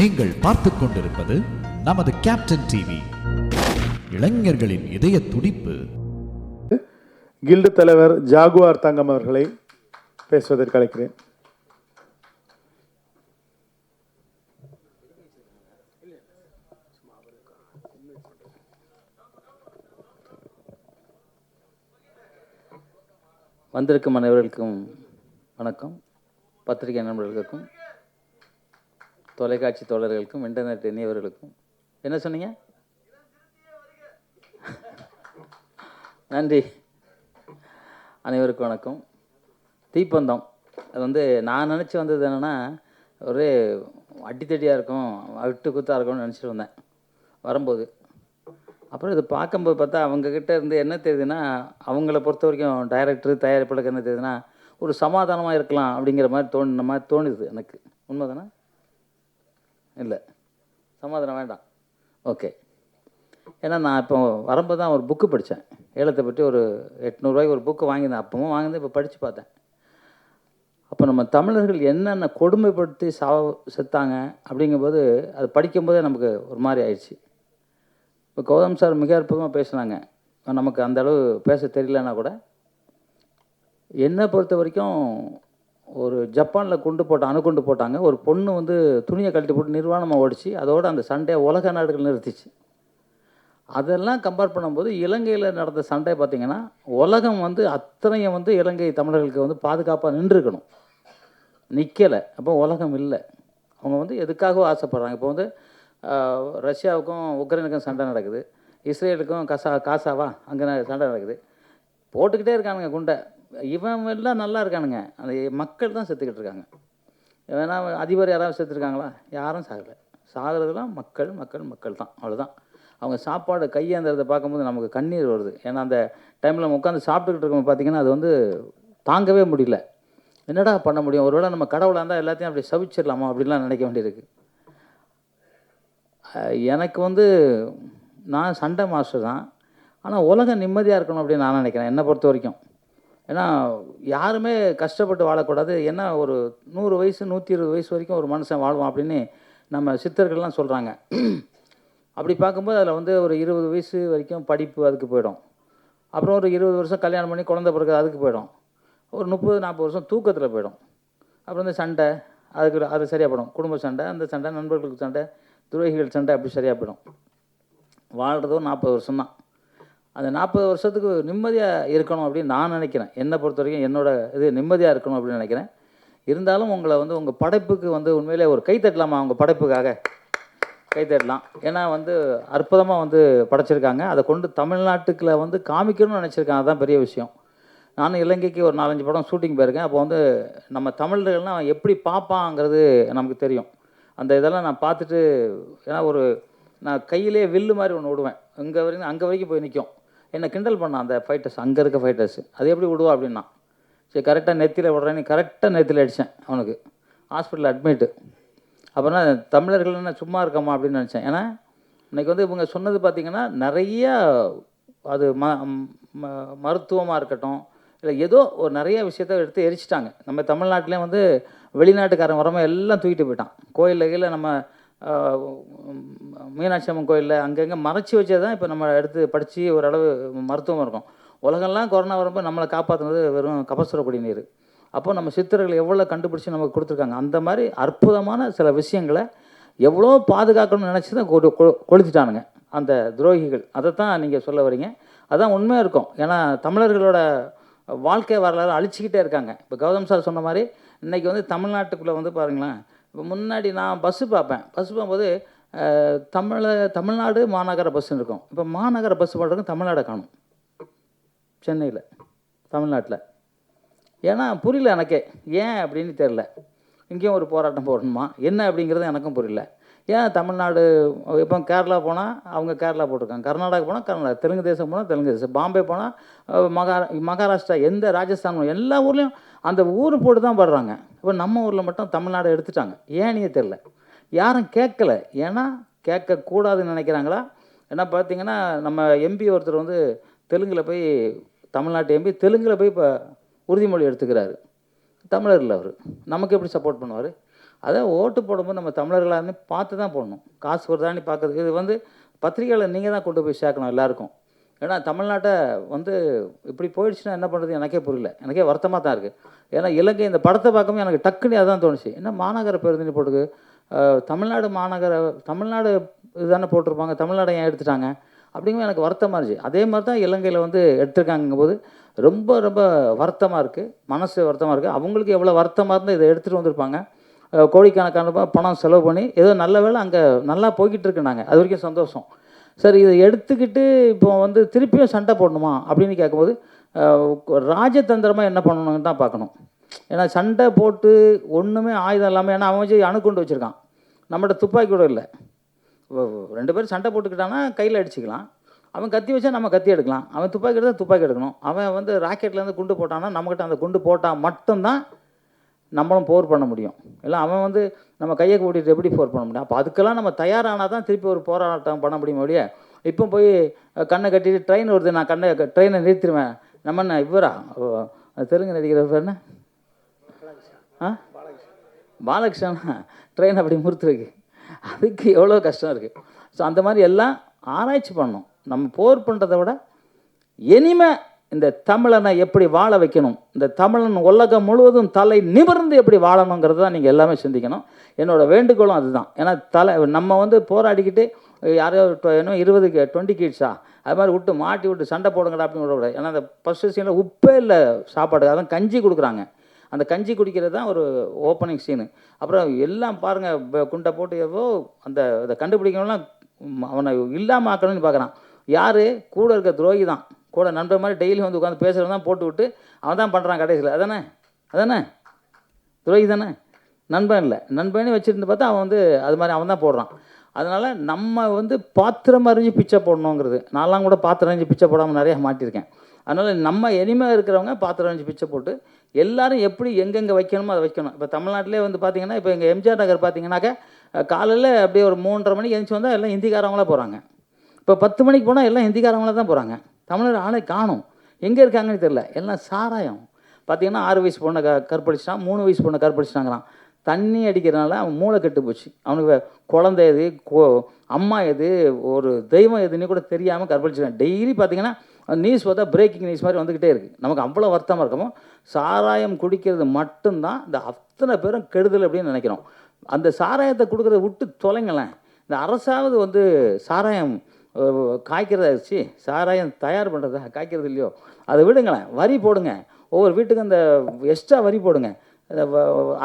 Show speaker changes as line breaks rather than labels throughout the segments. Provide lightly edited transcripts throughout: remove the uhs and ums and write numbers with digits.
நீங்கள் பார்த்துக் கொண்டிருப்பது நமது கேப்டன் டிவி. இளைஞர்களின் இதய துடிப்பு.
கில்டு தலைவர் ஜாகுவார் தங்கம் அவர்களை பேசுவதற்கு அழைக்கிறேன்.
வந்திருக்கும் அனைவர்களுக்கும் வணக்கம். பத்திரிகை நண்பர்களுக்கும், தொலைக்காட்சி தோழர்களுக்கும், இன்டர்நெட் இணையவர்களுக்கும் என்ன சொன்னீங்க? நன்றி. அனைவருக்கும் வணக்கம். தீப்பந்தம் அது நான் நினச்சி வந்தது என்னென்னா, ஒரே அடித்தடியாக இருக்கும், விட்டு குத்தாக இருக்கும்னு நினச்சிட்டு வந்தேன் வரும்போது. அப்புறம் இது பார்க்கும்போது பார்த்தா அவங்கக்கிட்ட இருந்து என்ன தெரியுதுன்னா, அவங்கள பொறுத்த வரைக்கும் டைரக்டர் தயாரிப்பாளருக்கு என்ன தெரியுதுன்னா, ஒரு சமாதானமாக இருக்கலாம் அப்படிங்கிற மாதிரி தோணுது எனக்கு. உண்மை தானே? இல்லை, சமாதானம் வேண்டாம். ஓகே. ஏன்னா நான் இப்போ வரும்போது தான் ஒரு புக்கு படித்தேன். ஏலத்தை பற்றி ஒரு 800 ரூபாய்க்கு ஒரு புக்கு வாங்கியிருந்தேன். அப்பவும் வாங்கினது, இப்போ படித்து பார்த்தேன். அப்போ நம்ம தமிழர்கள் என்னென்ன கொடுமைப்படுத்தி செத்தாங்க அப்படிங்கும்போது அது படிக்கும்போதே நமக்கு ஒரு மாதிரி ஆயிடுச்சு. இப்போ கௌதம் சார் மிக அற்புதமாக பேசுனாங்க. நமக்கு அந்த அளவு பேச தெரியலன்னா கூட, என்னை பொறுத்த வரைக்கும் ஒரு ஜப்பானில் அணுகுண்டு போட்டாங்க. ஒரு பொண்ணு துணியை கழட்டி போட்டு நிர்வாணமாக ஓடிச்சு. அதோடு அந்த சண்டையை உலக நாடுகள் நிறுத்திச்சு. அதெல்லாம் கம்பேர் பண்ணும்போது இலங்கையில் நடந்த சண்டை பார்த்திங்கன்னா, உலகம் அத்தனையும் இலங்கை தமிழர்களுக்கு பாதுகாப்பாக நின்றுக்கணும், நிற்கலை. அப்போ உலகம் இல்லை. அவங்க எதுக்காகவும் ஆசைப்படுறாங்க. இப்போ ரஷ்யாவுக்கும் உக்ரைனுக்கும் சண்டை நடக்குது, இஸ்ரேலுக்கும் காசாவா அங்கே சண்டை நடக்குது. போட்டுக்கிட்டே இருக்கானுங்க குண்டை. இவன் எல்லாம் நல்லா இருக்கானுங்க, அந்த மக்கள் தான் செத்துக்கிட்டு இருக்காங்க. ஏன்னா அதிபர் யாராவது செத்துருக்காங்களா? யாரும் சாகலை. சாகிறதுலாம் மக்கள் மக்கள் மக்கள் தான், அவ்வளோதான். அவங்க சாப்பாடு கையேந்திரத்தை பார்க்கும்போது நமக்கு கண்ணீர் வருது. ஏன்னா அந்த டைமில் நம்ம உட்காந்து சாப்பிட்டுக்கிட்டு இருக்கோம் பார்த்திங்கன்னா, அது தாங்கவே முடியல. என்னடா பண்ண முடியும்? ஒருவேளை நம்ம கடவுளாக இருந்தால் எல்லாத்தையும் அப்படி சவிச்சிடலாமா அப்படின்லாம் நினைக்க வேண்டியிருக்கு. எனக்கு நான் சண்டை மாஸ்டர் தான், ஆனால் உலகம் நிம்மதியாக இருக்கணும் அப்படின்னு நான் நினைக்கிறேன், என்னை பொறுத்த வரைக்கும். ஏன்னா யாருமே கஷ்டப்பட்டு வாழக்கூடாது. ஏன்னா ஒரு 100 வயசு 120 வயசு வரைக்கும் ஒரு மனுஷன் வாழ்வான் அப்படின்னு நம்ம சித்தர்கள்லாம் சொல்கிறாங்க. அப்படி பார்க்கும்போது அதில் ஒரு 20 வயசு வரைக்கும் படிப்பு அதுக்கு போயிடும். அப்புறம் ஒரு 20 வருஷம் கல்யாணம் பண்ணி குழந்தை பிறகு அதுக்கு போயிடும். ஒரு 30-40 வருஷம் தூக்கத்தில் போயிடும். அப்புறம் சண்டை அது சரியாக போயிடும். குடும்ப சண்டை, அந்த சண்டை, நண்பர்களுக்கு சண்டை, துரோகிகள் சண்டை, அப்படி சரியாக போயிடும். வாழ்கிறதோ 40 வருஷம்தான். அந்த 40 வருஷத்துக்கு நிம்மதியாக இருக்கணும் அப்படின்னு நான் நினைக்கிறேன். என்னை பொறுத்த வரைக்கும் என்னோட இது நிம்மதியாக இருக்கணும் அப்படின்னு நினைக்கிறேன். இருந்தாலும் உங்களை உங்கள் படைப்புக்கு உண்மையிலே ஒரு கை தட்டலாமா? உங்கள் படைப்புக்காக கை தட்டலாம். ஏன்னா அற்புதமாக படைச்சிருக்காங்க. அதை கொண்டு தமிழ்நாட்டுக்குள்ள காமிக்கணும்னு நினச்சிருக்காங்க. அதுதான் பெரிய விஷயம். நானும் இலங்கைக்கு ஒரு 4-5 படம் ஷூட்டிங் போயிருக்கேன். அப்போ நம்ம தமிழர்கள்லாம் எப்படி பார்ப்பாங்கிறது நமக்கு தெரியும். அந்த இதெல்லாம் நான் பார்த்துட்டு, ஏன்னா நான் கையிலே வில்லு மாதிரி ஒன்று விடுவேன். அங்கே வரைக்கும் போய் நிற்கும். என்னை கிண்டல் பண்ணான் அந்த ஃபைட்டர்ஸ், அங்கே இருக்க ஃபைட்டர்ஸ். அது எப்படி விடுவா அப்படின்னா, சரி கரெக்டாக நெத்தியில் விடுறேன்னு கரெக்டாக நெத்தியில் அடித்தேன். அவனுக்கு ஹாஸ்பிட்டலில் அட்மிட்டு. அப்புறம்னா தமிழர்கள் என்ன சும்மா இருக்கமா அப்படின்னு நினச்சேன். ஏன்னா இன்றைக்கி இவங்க சொன்னது பார்த்திங்கன்னா, நிறையா அது மருத்துவமாக இருக்கட்டும், இல்லை ஏதோ ஒரு நிறைய விஷயத்த எடுத்து எரிச்சிட்டாங்க. நம்ம தமிழ்நாட்டிலே வெளிநாட்டுக்காரன் வரமாக எல்லாம் தூக்கிட்டு போயிட்டான். கோயிலில் நம்ம மீனாட்சி அம்மன் கோயிலில் அங்கங்கே மறைச்சி வச்சது தான் இப்போ நம்ம எடுத்து படித்து ஓரளவு மருத்துவம் இருக்கும். உலகெல்லாம் கொரோனா வரும்போது நம்மளை காப்பாற்றுனது வெறும் கபசுர குடிநீர். அப்போ நம்ம சித்தர்கள் எவ்வளோ கண்டுபிடிச்சி நமக்கு கொடுத்துருக்காங்க. அந்த மாதிரி அற்புதமான சில விஷயங்களை எவ்வளோ பாதுகாக்கணும்னு நினச்சி தான் கொளுத்திட்டானுங்க அந்த துரோகிகள். அதைத்தான் நீங்கள் சொல்ல வரீங்க. அதுதான் உண்மையாக இருக்கும். ஏன்னா தமிழர்களோட வாழ்க்கை வரலாறு அழிச்சிக்கிட்டே இருக்காங்க. இப்போ கௌதம் சார் சொன்ன மாதிரி இன்றைக்கி தமிழ்நாட்டுக்குள்ளே பாருங்களேன். இப்போ முன்னாடி நான் பஸ்ஸு பார்ப்பேன். பஸ்ஸு பார்க்கும்போது தமிழ்நாடு மாநகர பஸ்ஸுன்னு இருக்கும். இப்போ மாநகர பஸ்ஸு பண்ணுறதுக்கு தமிழ்நாடை காணும் சென்னையில், தமிழ்நாட்டில். ஏன்னா புரியல எனக்கே, ஏன் அப்படின்னு தெரில. இங்கேயும் ஒரு போராட்டம் போடணுமா என்ன அப்படிங்கிறது எனக்கும் புரியல. ஏன் தமிழ்நாடு இப்போ கேரளா போனால் அவங்க கேரளா போட்டிருக்காங்க, கர்நாடகா போனால் கர்நாடகா, தெலுங்கு தேசம் போனால் தெலுங்கு தேசம், பாம்பே போனால் மகாராஷ்டிரா, எந்த ராஜஸ்தான், எல்லா ஊர்லேயும் அந்த ஊர் போட்டு தான் பாடுறாங்க. இப்போ நம்ம ஊரில் மட்டும் தமிழ்நாடு எடுத்துட்டாங்க. ஏன்னே தெரில, யாரும் கேட்கல. ஏன்னா கேட்கக்கூடாதுன்னு நினைக்கிறாங்களா? ஏன்னா பார்த்திங்கன்னா நம்ம எம்பி ஒருத்தர் தெலுங்கில் போய், தமிழ்நாட்டு எம்பி தெலுங்கில் போய் இப்போ உறுதிமொழி எடுத்துக்கிறாரு. தமிழர் இல்லை அவர், நமக்கு எப்படி சப்போர்ட் பண்ணுவார்? அதை ஓட்டு போடும்போது நம்ம தமிழர்களாக பார்த்து தான் போடணும். காசு வருதான்னு பார்க்குறது இது வந்து பத்திரிகையில் நீங்கள் தான் கொண்டு போய் சேர்க்கணும் எல்லாருக்கும். ஏன்னா தமிழ்நாட்டை வந்து இப்படி போயிடுச்சுன்னா என்ன பண்ணுறது எனக்கே புரியல. எனக்கே வருத்தமாக தான் இருக்குது. ஏன்னா இலங்கை இந்த படத்தை பார்க்கும்போது எனக்கு டக்குன்னு அதான் தோணுச்சு. என்ன மாநகர பேருந்து போட்டுக்கு தமிழ்நாடு தமிழ்நாடு இதுதானே போட்டிருப்பாங்க, தமிழ்நாடு ஏன் எடுத்துட்டாங்க அப்படிங்கும்போது எனக்கு வருத்தமாக இருந்துச்சு. அதே மாதிரி தான் இலங்கையில் வந்து எடுத்திருக்காங்கும்போது ரொம்ப ரொம்ப வருத்தமாக இருக்குது, மனசு வருத்தமாக இருக்குது. அவங்களுக்கு எவ்வளோ வருத்தமாக இருந்தால் இதை எடுத்துகிட்டு வந்திருப்பாங்க. கோடிக்கணக்கான பணம் செலவு பண்ணி ஏதோ நல்ல வேளை அங்கே நல்லா போய்கிட்டு இருக்குனாங்க, அது வரைக்கும் சந்தோஷம். சரி, இதை எடுத்துக்கிட்டு இப்போ வந்து திருப்பியும் சண்டை போடணுமா அப்படின்னு கேட்கும்போது ராஜதந்திரமாக என்ன பண்ணணும்னு தான் பார்க்கணும். ஏன்னா சண்டை போட்டு ஒன்றுமே ஆயுதம் இல்லாமல், ஏன்னா அவன் வச்சு அணுகுண்டு வச்சுருக்கான், நம்மகிட்ட துப்பாக்கி கூட இல்லை. 2 பேரும் சண்டை போட்டுக்கிட்டான்னா கையில் அடிச்சுக்கலாம். அவன் கத்தி வச்சா நம்ம கத்தி எடுக்கலாம், அவன் துப்பாக்கி எடுத்தால் துப்பாக்கி எடுக்கணும். அவன் வந்து ராக்கெட்லேருந்து குண்டு போட்டான்னா நம்மக்கிட்ட அந்த குண்டு போட்டால் மட்டும்தான் நம்மளும் போர் பண்ண முடியும். இல்லை அவன் வந்து நம்ம கையை கூட்டிகிட்டு எப்படி போர் பண்ண முடியும்? அப்போ அதுக்கெல்லாம் நம்ம தயாரானால் தான் திருப்பி ஒரு போராட்டம் பண்ண முடியும். முடிய இப்போ போய் கண்ணை கட்டிட்டு ட்ரெயின் வருது, நான் ட்ரெயினை நிறுத்திடுவேன். நம்ம என்ன இவரா தெலுங்கு நடிக்கிற பேர் என்ன பாலகிருஷ்ணா ட்ரெயின் அப்படி முறுத்துருக்கு, அதுக்கு எவ்வளோ கஷ்டம் இருக்குது. ஸோ அந்த மாதிரி எல்லாம் ஆராய்ச்சி பண்ணணும். நம்ம போர் பண்ணுறதை விட இனிமே இந்த தமிழனை எப்படி வாழ வைக்கணும், இந்த தமிழன் உலகம் முழுவதும் தலை நிமிர்ந்து எப்படி வாழணுங்கிறது தான் நீங்கள் எல்லாமே சிந்திக்கணும். என்னோடய வேண்டுகோளும் அதுதான். ஏன்னா நம்ம வந்து போராடிக்கிட்டு யாரையோ இன்னும் 20 கிட்ஸா அது மாதிரி விட்டு மாட்டி விட்டு சண்டை போடுங்கடா அப்படின்னு விடக்கூடாது. ஏன்னா அந்த ஃபஸ்ட்டு சீனில் உப்பே இல்லை சாப்பாடு, அதான் கஞ்சி கொடுக்குறாங்க. அந்த கஞ்சி குடிக்கிறது தான் ஒரு ஓப்பனிங் சீனு. அப்புறம் எல்லாம் பாருங்கள் குண்டை போட்டு எவ்வளோ அதை கண்டுபிடிக்கணும்லாம் அவனை இல்லாமல் ஆக்கணும்னு பார்க்குறான். யார் கூட இருக்க துரோகி தான், கூட நண்பர் மாதிரி டெய்லி வந்து உட்காந்து பேசுகிறது தான் போட்டு விட்டு அவன் தான் பண்ணுறான் கடைசியில். அதானே துரோகி தானே, நண்பன் இல்லை. நண்பனே வச்சுருந்து பார்த்தா அவன் வந்து அது மாதிரி அவன் தான் போடுறான். அதனால் நம்ம வந்து பாத்திரம் அறிஞ்சு பிச்சை போடணுங்கிறது. நான்லாம் கூட பாத்திரம் அறிஞ்சு பிச்சை போடாமல் நிறையா மாட்டியிருக்கேன். அதனால் நம்ம இனிமேல் இருக்கிறவங்க பாத்திரம் அறிஞ்சு பிச்சை போட்டு எல்லோரும் எப்படி எங்கெங்கே வைக்கணுமோ அதை வைக்கணும். இப்போ தமிழ்நாட்டிலே வந்து பார்த்திங்கன்னா, இப்போ எங்கள் எம்ஜிஆர் நகர் பார்த்திங்கனாக்கா காலையில் அப்படியே ஒரு 3:30 மணிக்கு எழுந்துச்சி வந்தால் எல்லாம் ஹிந்திக்காரவங்களாக போகிறாங்க. இப்போ 10 மணிக்கு போனால் எல்லாம் ஹிந்திக்காரவங்களாக தான் போகிறாங்க. தமிழர் ஆளை காணும், எங்கே இருக்காங்கன்னு தெரில. எல்லாம் சாராயம். பார்த்திங்கன்னா 6 வயசு பொண்ணை கற்பழிச்சிட்டான், 3 வயசு பொண்ணை கற்பழிச்சிட்டாங்கிறான். தண்ணி அடிக்கிறதுனால அவன் மூளை கெட்டு போச்சு. அவனுக்கு குழந்தை எது, அம்மா எது, ஒரு தெய்வம் எதுன்னு கூட தெரியாமல் கற்பழிச்சிட்டான். டெய்லி பார்த்திங்கன்னா நியூஸ் பார்த்தா பிரேக்கிங் நியூஸ் மாதிரி வந்துக்கிட்டே இருக்குது. நமக்கு அவ்வளோ வருத்தமாக இருக்கமோ. சாராயம் குடிக்கிறது மட்டும்தான் இந்த அத்தனை பேரும் கெடுதல் அப்படின்னு நினைக்கிறோம். அந்த சாராயத்தை கொடுக்குறத விட்டு தொலைங்களேன். இந்த அரசாவது வந்து சாராயம் காய்க்கிறதா இருந்துச்சு, சாராயம் தயார் பண்ணுறதா காய்க்கிறது இல்லையோ, அதை விடுங்களேன். வரி போடுங்க, ஒவ்வொரு வீட்டுக்கும் அந்த எக்ஸ்ட்ரா வரி போடுங்க.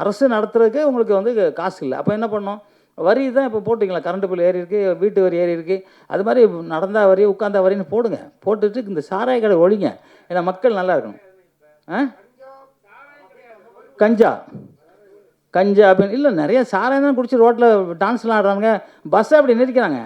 அரசு நடத்துறதுக்கு உங்களுக்கு வந்து காசு இல்லை, அப்போ என்ன பண்ணோம்? வரி தான் இப்போ போட்டிங்களா, கரண்ட் பில் ஏறி இருக்குது, வீட்டு வரி ஏறி இருக்குது. அது மாதிரி நடந்தா வரி உட்காந்தா வரின்னு போடுங்க. போட்டுட்டு இந்த சாராய கடை ஒழிங்க. ஏன்னா மக்கள் நல்லா இருக்கணும். கஞ்சா அப்படின்னு இல்லை, நிறைய சாராயம் தான் குடிச்சு ரோட்டில் டான்ஸ்லாம் ஆடுறாங்க, பஸ்ஸை அப்படி நிறுத்திக்கிறாங்க.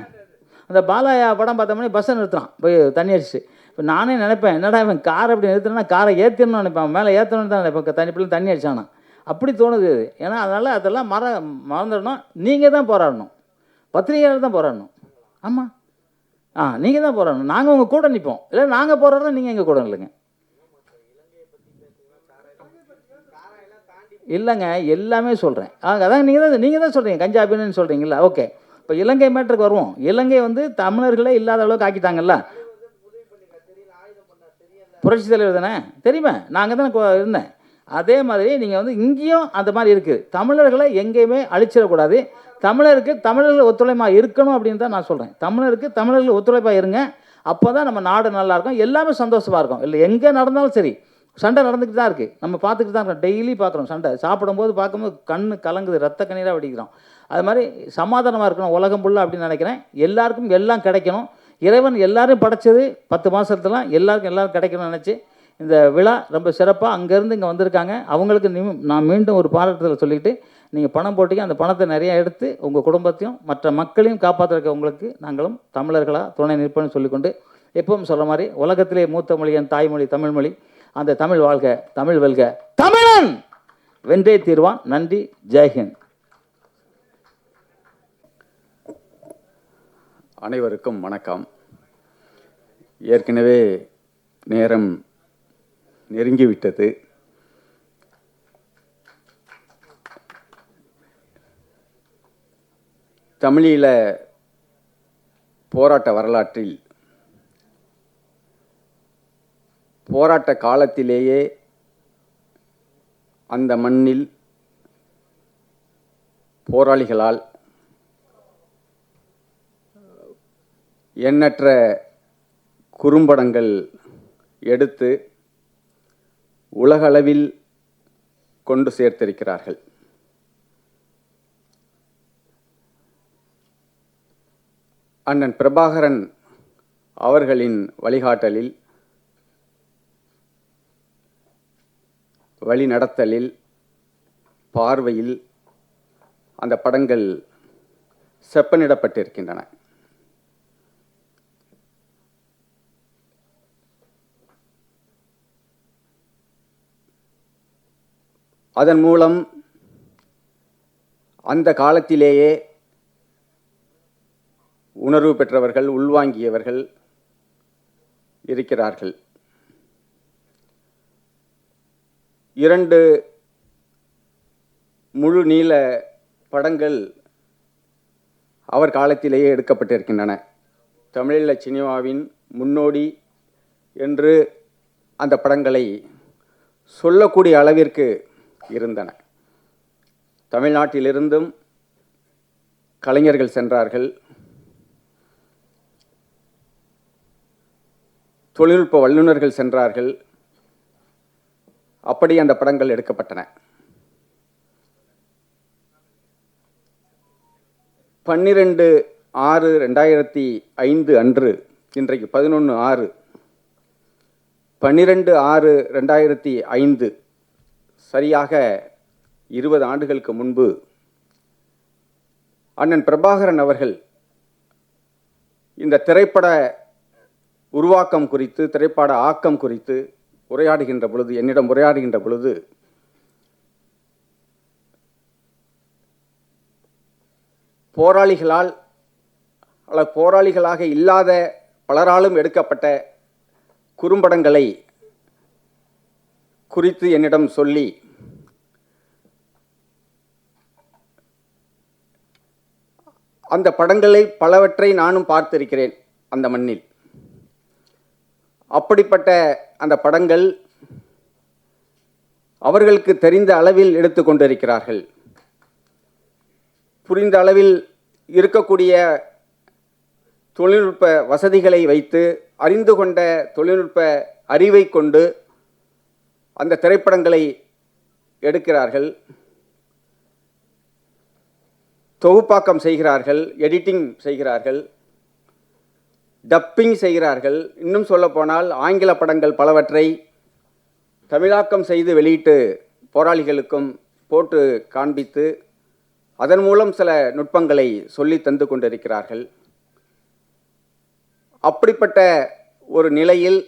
அந்த பாலாயா படம் பார்த்தோம்னா பஸ்ஸை நிறுத்துறான் போய் தண்ணி அடிச்சு. இப்போ நானே நினைப்பேன், என்னடா இவன் காரை அப்படி நிறுத்தினா காரை ஏற்றணும்னு நினைப்பேன், மேலே ஏற்றணும்னு தான் நினைப்பேன். தண்ணி அடிச்சானா அப்படி தோணுது. ஏன்னா அதனால் அதெல்லாம் மறந்துடணும். நீங்கள் தான் போராடணும், பத்திரிகையாளர் தான் போராடணும். ஆமாம், நீங்கள் தான் போராடணும். நாங்கள் உங்கள் கூட நிற்போம். இல்லை நாங்கள் போராடுறோம், நீங்கள் எங்கள் கூட இல்லைங்க. இல்லைங்க, எல்லாமே சொல்கிறேன். அதான் நீங்கள் தான் சொல்கிறீங்க கஞ்சா அப்படின்னு சொல்கிறீங்களா? ஓகே, இப்போ இலங்கை மேட்டருக்கு வருவோம். இலங்கை வந்து தமிழர்களே இல்லாத அளவுக்கு ஆக்கிட்டாங்கல்ல. புரட்சி தலைவர் தானே, தெரியுமா? நாங்கள் தானே இருந்தேன். அதே மாதிரி நீங்கள் வந்து இங்கேயும் அந்த மாதிரி இருக்குது. தமிழர்களை எங்கேயுமே அழிச்சிடக்கூடாது. தமிழர்கள் ஒத்துழைப்பாக இருக்கணும் அப்படின்னு தான் நான் சொல்கிறேன். தமிழர்கள் ஒத்துழைப்பாக இருங்க, அப்போ தான் நம்ம நாடு நல்லாயிருக்கும், எல்லாமே சந்தோஷமாக இருக்கும். இல்லை எங்கே நடந்தாலும் சரி, சண்டை நடந்துக்கிட்டு தான் இருக்குது, நம்ம பார்த்துக்கிட்டு தான் இருக்கோம். டெய்லி பார்க்குறோம் சண்டை. சாப்பிடும்போது பார்க்கும்போது கண்ணு கலங்குது, ரத்த கண்ணீராக வடிக்கிறோம். அது மாதிரி சமாதானமாக இருக்கணும் உலகம் ஃபுல்லாக அப்படின்னு நினைக்கிறேன். எல்லாருக்கும் எல்லாம் கிடைக்கணும். இறைவன் எல்லாரையும் படைச்சது 10 மாதத்துலாம் எல்லாரும் கிடைக்கணும்னு நினச்சி இந்த விழா ரொம்ப சிறப்பாக அங்கேருந்து இங்கே வந்திருக்காங்க. அவங்களுக்கு நான் மீண்டும் ஒரு பாராட்டுதல் சொல்லிவிட்டு, நீங்கள் பணம் போட்டிங்க, அந்த பணத்தை நிறையா எடுத்து உங்கள் குடும்பத்தையும் மற்ற மக்களையும் காப்பாற்றுறக்க உங்களுக்கு நாங்களும் தமிழர்களாக துணை நிற்போம்னு சொல்லிக்கொண்டு, எப்பவும் சொல்கிற மாதிரி உலகத்திலே மூத்த மொழி என் தாய்மொழி தமிழ்மொழி. அந்த தமிழ் வாழ்க, தமிழ் வெல்க, தமிழன் வென்றே தீர்வான். நன்றி, ஜெய்ஹிந்த்.
அனைவருக்கும் வணக்கம். ஏற்கனவே நேரம் நெருங்கிவிட்டது. தமிழீழ போராட்ட வரலாற்றில் போராட்ட காலத்திலேயே அந்த மண்ணில் போராளிகளால் எண்ணற்ற குறும்படங்கள் எடுத்து உலகளவில் கொண்டு சேர்த்திருக்கிறார்கள். அண்ணன் பிரபாகரன் அவர்களின் வழிகாட்டலில், வழிநடத்தலில், பார்வையில் அந்த படங்கள் செப்பனிடப்பட்டிருக்கின்றன. அதன் மூலம் அந்த காலத்திலேயே உணர்வு பெற்றவர்கள், உள்வாங்கியவர்கள் இருக்கிறார்கள். 2 முழு நீள படங்கள் அவர் காலத்திலேயே எடுக்கப்பட்டிருக்கின்றன. தமிழீழ சினிமாவின் முன்னோடி என்று அந்த படங்களை சொல்லக்கூடிய அளவிற்கு இருந்தன. தமிழ்நாட்டிலிருந்தும் கலைஞர்கள் சென்றார்கள், தொழில்நுட்ப வல்லுநர்கள் சென்றார்கள். அப்படி அந்த படங்கள் எடுக்கப்பட்டன. 12/6/2005 அன்று, இன்றைக்கு 11/6, 12/6/2005, சரியாக 20 ஆண்டுகளுக்கு முன்பு அண்ணன் பிரபாகரன் அவர்கள் இந்த திரைப்பட உருவாக்கம் குறித்து, திரைப்பட ஆக்கம் குறித்து உரையாடுகின்ற பொழுது, என்னிடம் உரையாடுகின்ற பொழுது, போராளிகளால் அல்லது போராளிகளாக இல்லாத பலராலும் எடுக்கப்பட்ட குறும்படங்களை குறித்து என்னிடம் சொல்லி, அந்த படங்களை பலவற்றை நானும் பார்த்திருக்கிறேன் அந்த மண்ணில். அப்படிப்பட்ட அந்த படங்கள் அவர்களுக்கு தெரிந்த அளவில் எடுத்துக்கொண்டிருக்கிறார்கள். புரிந்த அளவில் இருக்கக்கூடிய தொழில்நுட்ப வசதிகளை வைத்து, அறிந்து கொண்ட தொழில்நுட்ப அறிவை கொண்டு அந்த திரைப்படங்களை எடுக்கிறார்கள், தொகுப்பாக்கம் செய்கிறார்கள், எடிட்டிங் செய்கிறார்கள், டப்பிங் செய்கிறார்கள். இன்னும் சொல்லப்போனால் ஆங்கில படங்கள் பலவற்றை தமிழாக்கம் செய்து வெளியிட்டு போராளிகளுக்கும் போட்டு காண்பித்து அதன் மூலம் சில நுட்பங்களை சொல்லி தந்து கொண்டிருக்கிறார்கள். அப்படிப்பட்ட ஒரு நிலையில்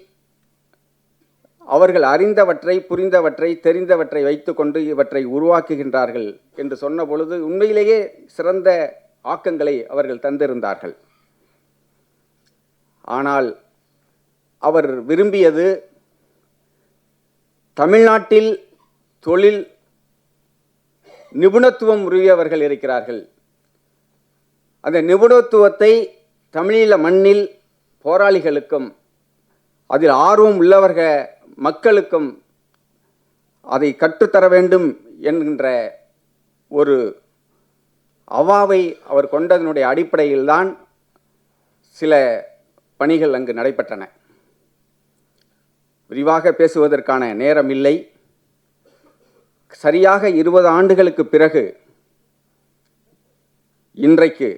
அவர்கள் அறிந்தவற்றை, புரிந்தவற்றை, தெரிந்தவற்றை வைத்துக்கொண்டு இவற்றை உருவாக்குகின்றார்கள் என்று சொன்ன பொழுது உண்மையிலேயே சிறந்த ஆக்கங்களை அவர்கள் தந்திருந்தார்கள். ஆனால் அவர் விரும்பியது, தமிழ்நாட்டில் தொழில் நிபுணத்துவம் உரியவர்கள் இருக்கிறார்கள், அந்த நிபுணத்துவத்தை தமிழீழ மண்ணில் போராளிகளுக்கும் அதில் ஆர்வம் உள்ளவர்கள் மக்களுக்கும் அதை கற்றுத்தர வேண்டும் என்கின்ற ஒரு அவாவை அவர் கொண்டதனுடைய அடிப்படையில்தான் சில பணிகள் அங்கு நடைபெற்றன. விரிவாக பேசுவதற்கான நேரம் இல்லை. சரியாக 20 ஆண்டுகளுக்கு பிறகு இன்றைக்கு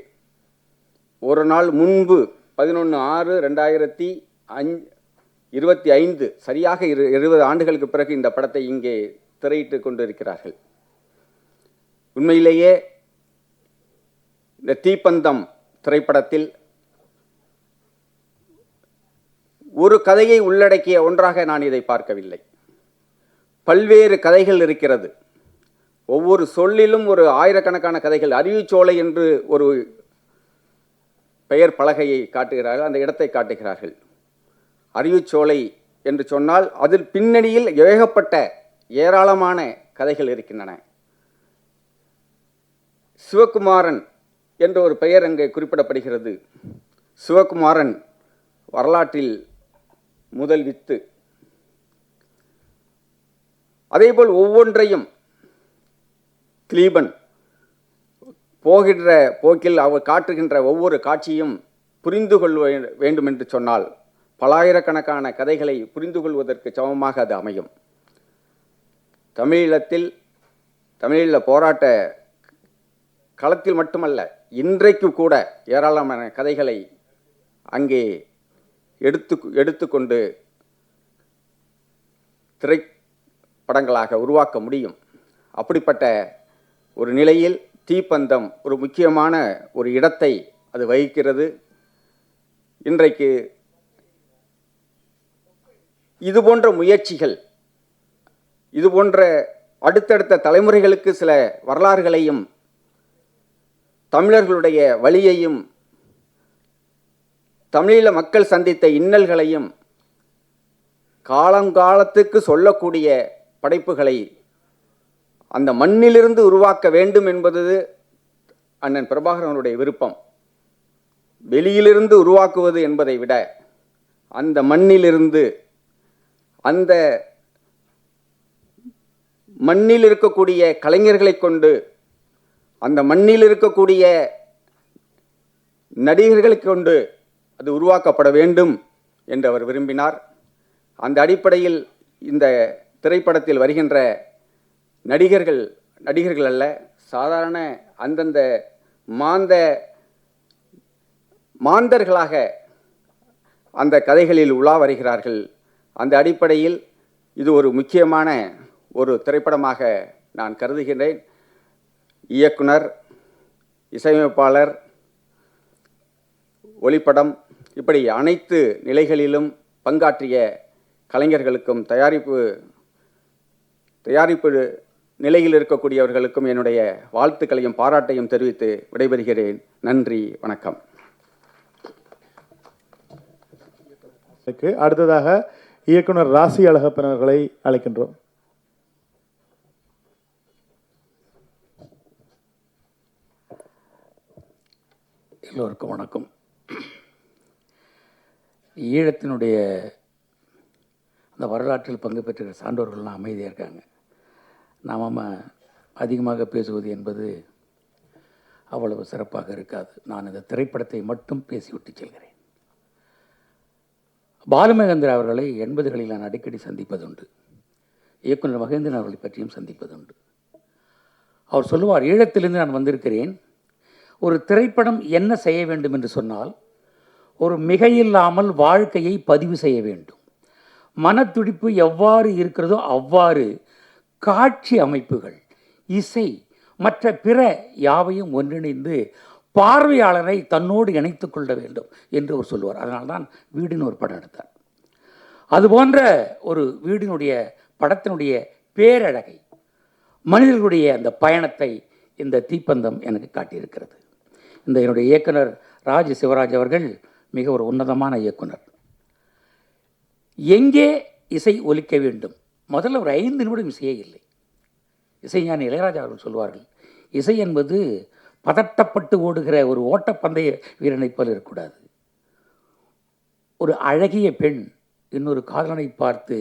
ஒரு நாள் முன்பு 11/6/2025, சரியாக 20 ஆண்டுகளுக்கு பிறகு இந்த படத்தை இங்கே திரையிட்டு கொண்டிருக்கிறார்கள். உண்மையிலேயே இந்த தீப்பந்தம் திரைப்படத்தில் ஒரு கதையை உள்ளடக்கிய ஒன்றாக நான் இதை பார்க்கவில்லை. பல்வேறு கதைகள் இருக்கிறது. ஒவ்வொரு சொல்லிலும் ஒரு ஆயிரக்கணக்கான கதைகள். அறிவுச்சோலை என்று ஒரு பெயர் பலகையை காட்டுகிறார்கள், அந்த இடத்தை காட்டுகிறார்கள். அறிவுச்சோலை என்று சொன்னால் அதில் பின்னணியில் ஏகப்பட்ட ஏராளமான கதைகள் இருக்கின்றன. சிவகுமாரன் என்ற ஒரு பெயர் அங்கே குறிப்பிடப்படுகிறது. சிவகுமாரன் வரலாற்றில் முதல் வித்து. அதேபோல் ஒவ்வொன்றையும் திலீபன் போகின்ற போக்கில் அவர் காட்டுகின்ற ஒவ்வொரு காட்சியும் புரிந்து கொள்ள வேண்டும் என்று சொன்னால் பலாயிரக்கணக்கான கதைகளை புரிந்து கொள்வதற்கு சமமாக அது அமையும். தமிழீழ போராட்ட களத்தில் மட்டுமல்ல, இன்றைக்கு கூட ஏராளமான கதைகளை அங்கே எடுத்துக்கொண்டு திரைப்படங்களாக உருவாக்க முடியும். அப்படிப்பட்ட ஒரு நிலையில் தீப்பந்தம் ஒரு முக்கியமான ஒரு இடத்தை அது வகிக்கிறது. இன்றைக்கு இதுபோன்ற முயற்சிகள், இதுபோன்ற அடுத்தடுத்த தலைமுறைகளுக்கு சில வரலாறுகளையும் தமிழர்களுடைய வழியையும் தமிழீழ மக்கள் சந்தித்த இன்னல்களையும் காலங்காலத்துக்கு சொல்லக்கூடிய படைப்புகளை அந்த மண்ணிலிருந்து உருவாக்க வேண்டும் என்பது அண்ணன் பிரபாகரனுடைய விருப்பம். வெளியிலிருந்து உருவாக்குவது என்பதை விட அந்த மண்ணிலிருந்து, அந்த மண்ணில் இருக்கக்கூடிய கலைஞர்களை கொண்டு, அந்த மண்ணில் இருக்கக்கூடிய நடிகர்களை கொண்டு அது உருவாக்கப்பட வேண்டும் என்று அவர் விரும்பினார். அந்த அடிப்படையில் இந்த திரைப்படத்தில் வருகின்ற நடிகர்கள் அல்ல, சாதாரண அந்தந்த மாந்தர்களாக அந்த கதைகளில் உலா வருகிறார்கள். அந்த அடிப்படையில் இது ஒரு முக்கியமான ஒரு திரைப்படமாக நான் கருதுகிறேன். இயக்குனர், இசையமைப்பாளர், ஒளிப்படம் இப்படி அனைத்து நிலைகளிலும் பங்காற்றிய கலைஞர்களுக்கும் தயாரிப்பு நிலையில் இருக்கக்கூடியவர்களுக்கும் என்னுடைய வாழ்த்துக்களையும் பாராட்டையும் தெரிவித்து விடைபெறுகிறேன். நன்றி, வணக்கம்.
அடுத்ததாக இயக்குனர் ராசி அழகப்பன் அவர்களை அழைக்கின்றோம்.
எல்லோருக்கும் வணக்கம். ஈழத்தினுடைய அந்த வரலாற்றில் பங்கு பெற்ற சான்றோர்கள்லாம் அமைதியாக இருக்காங்க. நாம் அதிகமாக பேசுவது என்பது அவ்வளவு சிறப்பாக இருக்காது. நான் இந்த திரைப்படத்தை மட்டும் பேசிவிட்டு செல்கிறேன். பாலுமகேந்திரா அவர்களை 80களில் நான் அடிக்கடி சந்திப்பதுண்டு. இயக்குனர் மகேந்திரன் அவர்களை பற்றியும் சந்திப்பதுண்டு. அவர் சொல்லுவார், ஈழத்திலிருந்து நான் வந்திருக்கிறேன், ஒரு திரைப்படம் என்ன செய்ய வேண்டும் என்று சொன்னால் ஒரு மிகையில்லாமல் வாழ்க்கையை பதிவு செய்ய வேண்டும். மனத்துடிப்பு எவ்வாறு இருக்கிறதோ அவ்வாறு காட்சி அமைப்புகள், இசை, மற்ற பிற யாவையும் ஒன்றிணைந்து பார்வையாளரை தன்னோடு இணைத்து கொள்ள வேண்டும் என்று அவர் சொல்லுவார். அதனால்தான் வீடுன்னு ஒரு படம் எடுத்தார். அதுபோன்ற ஒரு வீடினுடைய படத்தினுடைய பேரழகை, மனிதர்களுடைய அந்த பயணத்தை இந்த தீப்பந்தம் எனக்கு காட்டியிருக்கிறது. இந்த என்னுடைய இயக்குனர் ராஜ் சிவராஜ் அவர்கள் மிக ஒரு உன்னதமான இயக்குனர். எங்கே இசை ஒலிக்க வேண்டும்? முதல்ல ஒரு 5 நிமிடம் இசையே இல்லை. இசைஞானி இளையராஜா அவர்கள் சொல்வார்கள், இசை என்பது பதட்டப்பட்டு ஓடுகிற ஒரு ஓட்டப்பந்தய வீரனை போல இருக்கக்கூடாது. ஒரு அழகிய பெண் இன்னொரு காதலனை பார்த்து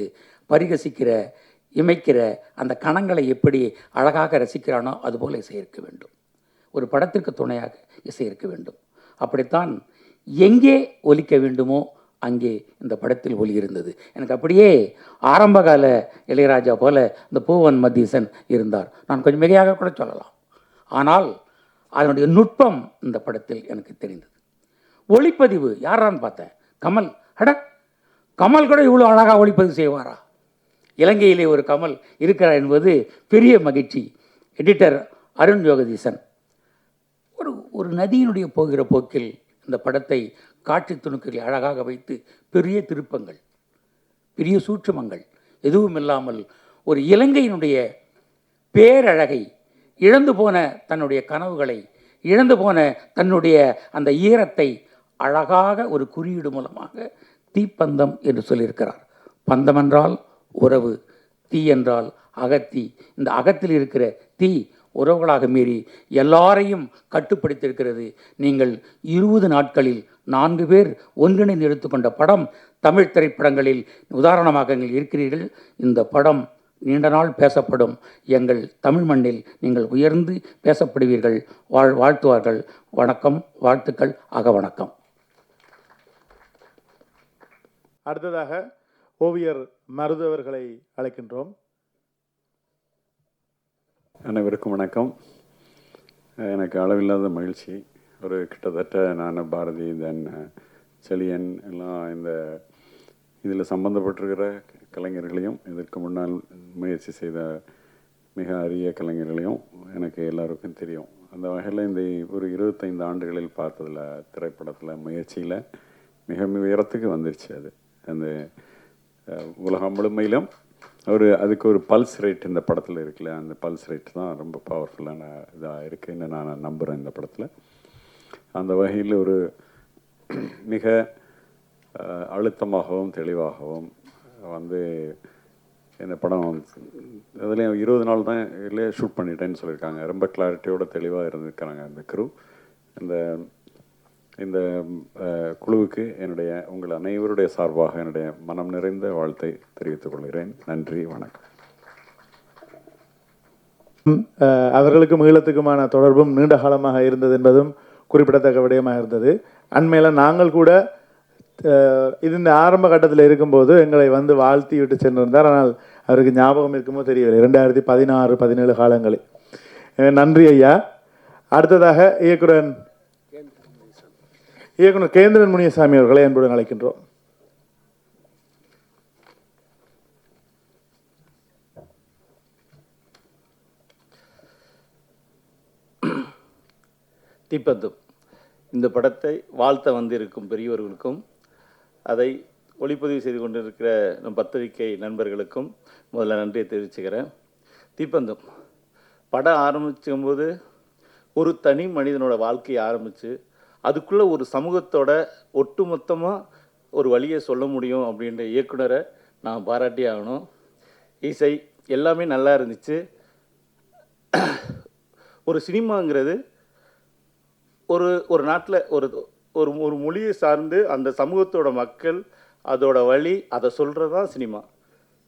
பரிகசிக்கிற, இமைக்கிற அந்த கணங்களை எப்படி அழகாக ரசிக்கிறானோ அதுபோல் இசை இருக்க வேண்டும். ஒரு படத்திற்கு துணையாக இசை இருக்க வேண்டும். அப்படித்தான் எங்கே ஒலிக்க வேண்டுமோ அங்கே இந்த படத்தில் ஒலி இருந்தது. எனக்கு அப்படியே ஆரம்பகால இளையராஜா போல இந்த பூவன் மதீசன் இருந்தார். நான் கொஞ்சம் மிகையாக கூட சொல்லலாம். ஆனால் அதனுடைய நுட்பம் இந்த படத்தில் எனக்கு தெரிந்தது. ஒளிப்பதிவு யாரான்னு பார்த்தேன், கமல். கமல் கூட இவ்வளோ அழகாக ஒளிப்பதிவு செய்வாரா? இலங்கையிலே ஒரு கமல் இருக்கிறார் என்பது பெரிய மகிழ்ச்சி. எடிட்டர் அருண் யோகதீசன் ஒரு நதியினுடைய போகிற போக்கில் இந்த படத்தை காட்சி துணுக்குகளை அழகாக வைத்து பெரிய திருப்பங்கள், பெரிய சூட்சுமங்கள் எதுவும் இல்லாமல் ஒரு இலங்கையினுடைய பேரழகை, இழந்து போன தன்னுடைய கனவுகளை, இழந்து போன தன்னுடைய அந்த ஈரத்தை அழகாக ஒரு குறியீடு மூலமாக தீப்பந்தம் என்று சொல்லியிருக்கிறார். பந்தம் என்றால் உறவு, தீ என்றால் அகத்தி. இந்த அகத்தில் இருக்கிற தீ உறவுகளாக மீறி எல்லாரையும் கட்டுப்படுத்தியிருக்கிறது. நீங்கள் 20 நாட்களில் 4 பேர் ஒன்றிணைந்து எடுத்துக்கொண்ட படம் தமிழ் திரைப்படங்களில் உதாரணமாக நீங்கள் இருக்கிறீர்கள். இந்த படம் நீண்ட நாள் பேசப்படும். எங்கள் தமிழ் மண்ணில் நீங்கள் உயர்ந்து பேசப்படுவீர்கள். வாழ்த்துவார்கள். வணக்கம், வாழ்த்துக்கள், வணக்கம்.
அடுத்ததாக ஓவியர் மருது அவர்களை அழைக்கின்றோம்.
அனைவருக்கும் வணக்கம். எனக்கு அளவில்லாத மகிழ்ச்சி. ஒரு கிட்டத்தட்ட நான் பாரதி தென் செழியன் எல்லாம் இதில் சம்பந்தப்பட்டிருக்கிற கலைஞர்களையும் இதற்கு முன்னால் முயற்சி செய்த மிக அரிய கலைஞர்களையும் எனக்கு எல்லாருக்கும் தெரியும். அந்த வகையில் இந்த ஒரு 25 ஆண்டுகளில் பார்த்ததில் திரைப்படத்தில் முயற்சியில் மிக உயரத்துக்கு வந்துருச்சு. அது அந்த உலகம் முழுமையிலும் அதுக்கு ஒரு பல்ஸ் ரேட் இந்த படத்தில் இருக்குல்ல, அந்த பல்ஸ் ரேட் தான் ரொம்ப பவர்ஃபுல்லான இதாக இருக்குதுன்னு நான் நம்புகிறேன் இந்த படத்தில். அந்த வகையில் ஒரு மிக அழுத்தமாகவும் தெளிவாகவும் இந்த படம் அதுலேயும் 20 நாள் தான் இதுலேயே ஷூட் பண்ணிட்டேன்னு சொல்லியிருக்காங்க. ரொம்ப கிளாரிட்டியோட தெளிவாக இருந்திருக்கிறாங்க அந்த க்ரூ. இந்த குழுவுக்கு உங்கள் அனைவருடைய சார்பாக என்னுடைய மனம் நிறைந்த வாழ்த்தை தெரிவித்துக் கொள்கிறேன். நன்றி, வணக்கம்.
அவர்களுக்கும் ஈழத்துக்குமான தொடர்பும் நீண்ட காலமாக இருந்தது என்பதும் குறிப்பிடத்தக்க விடயமாக இருந்தது. அண்மையில் நாங்கள் கூட இது இந்த ஆரம்ப கட்டத்தில் இருக்கும்போது எங்களை வாழ்த்தி விட்டு சென்றிருந்தார். ஆனால் அவருக்கு ஞாபகம் இருக்குமோ தெரியவில்லை. 2016-17 காலங்களில். நன்றி ஐயா. அடுத்ததாக இயக்குனர் கேந்திரன் முனியசாமி அவர்களை அன்புடன் அழைக்கின்றோம்.
தீப்பந்தம் இந்த படத்தை வாழ்த்த வந்திருக்கும் பெரியவர்களுக்கும் அதை ஒளிப்பதிவு செய்து கொண்டிருக்கிற நம் பத்திரிகை நண்பர்களுக்கும் முதல்ல நன்றியை தெரிவிச்சுக்கிறேன். தீப்பந்தம் படம் ஆரம்பிக்கும்போது ஒரு தனி மனிதனோட வாழ்க்கையை ஆரம்பித்து அதுக்குள்ளே ஒரு சமூகத்தோட ஒட்டுமொத்தமாக ஒரு வழியை சொல்ல முடியும் அப்படின்ற இயக்குனரை நான் பாராட்டி ஆகணும். இசை எல்லாமே நல்லா இருந்துச்சு. ஒரு சினிமாங்கிறது ஒரு நாட்டில் ஒரு மொழியை சார்ந்து அந்த சமூகத்தோட மக்கள் அதோட வழி அதை சொல்கிறது தான் சினிமா.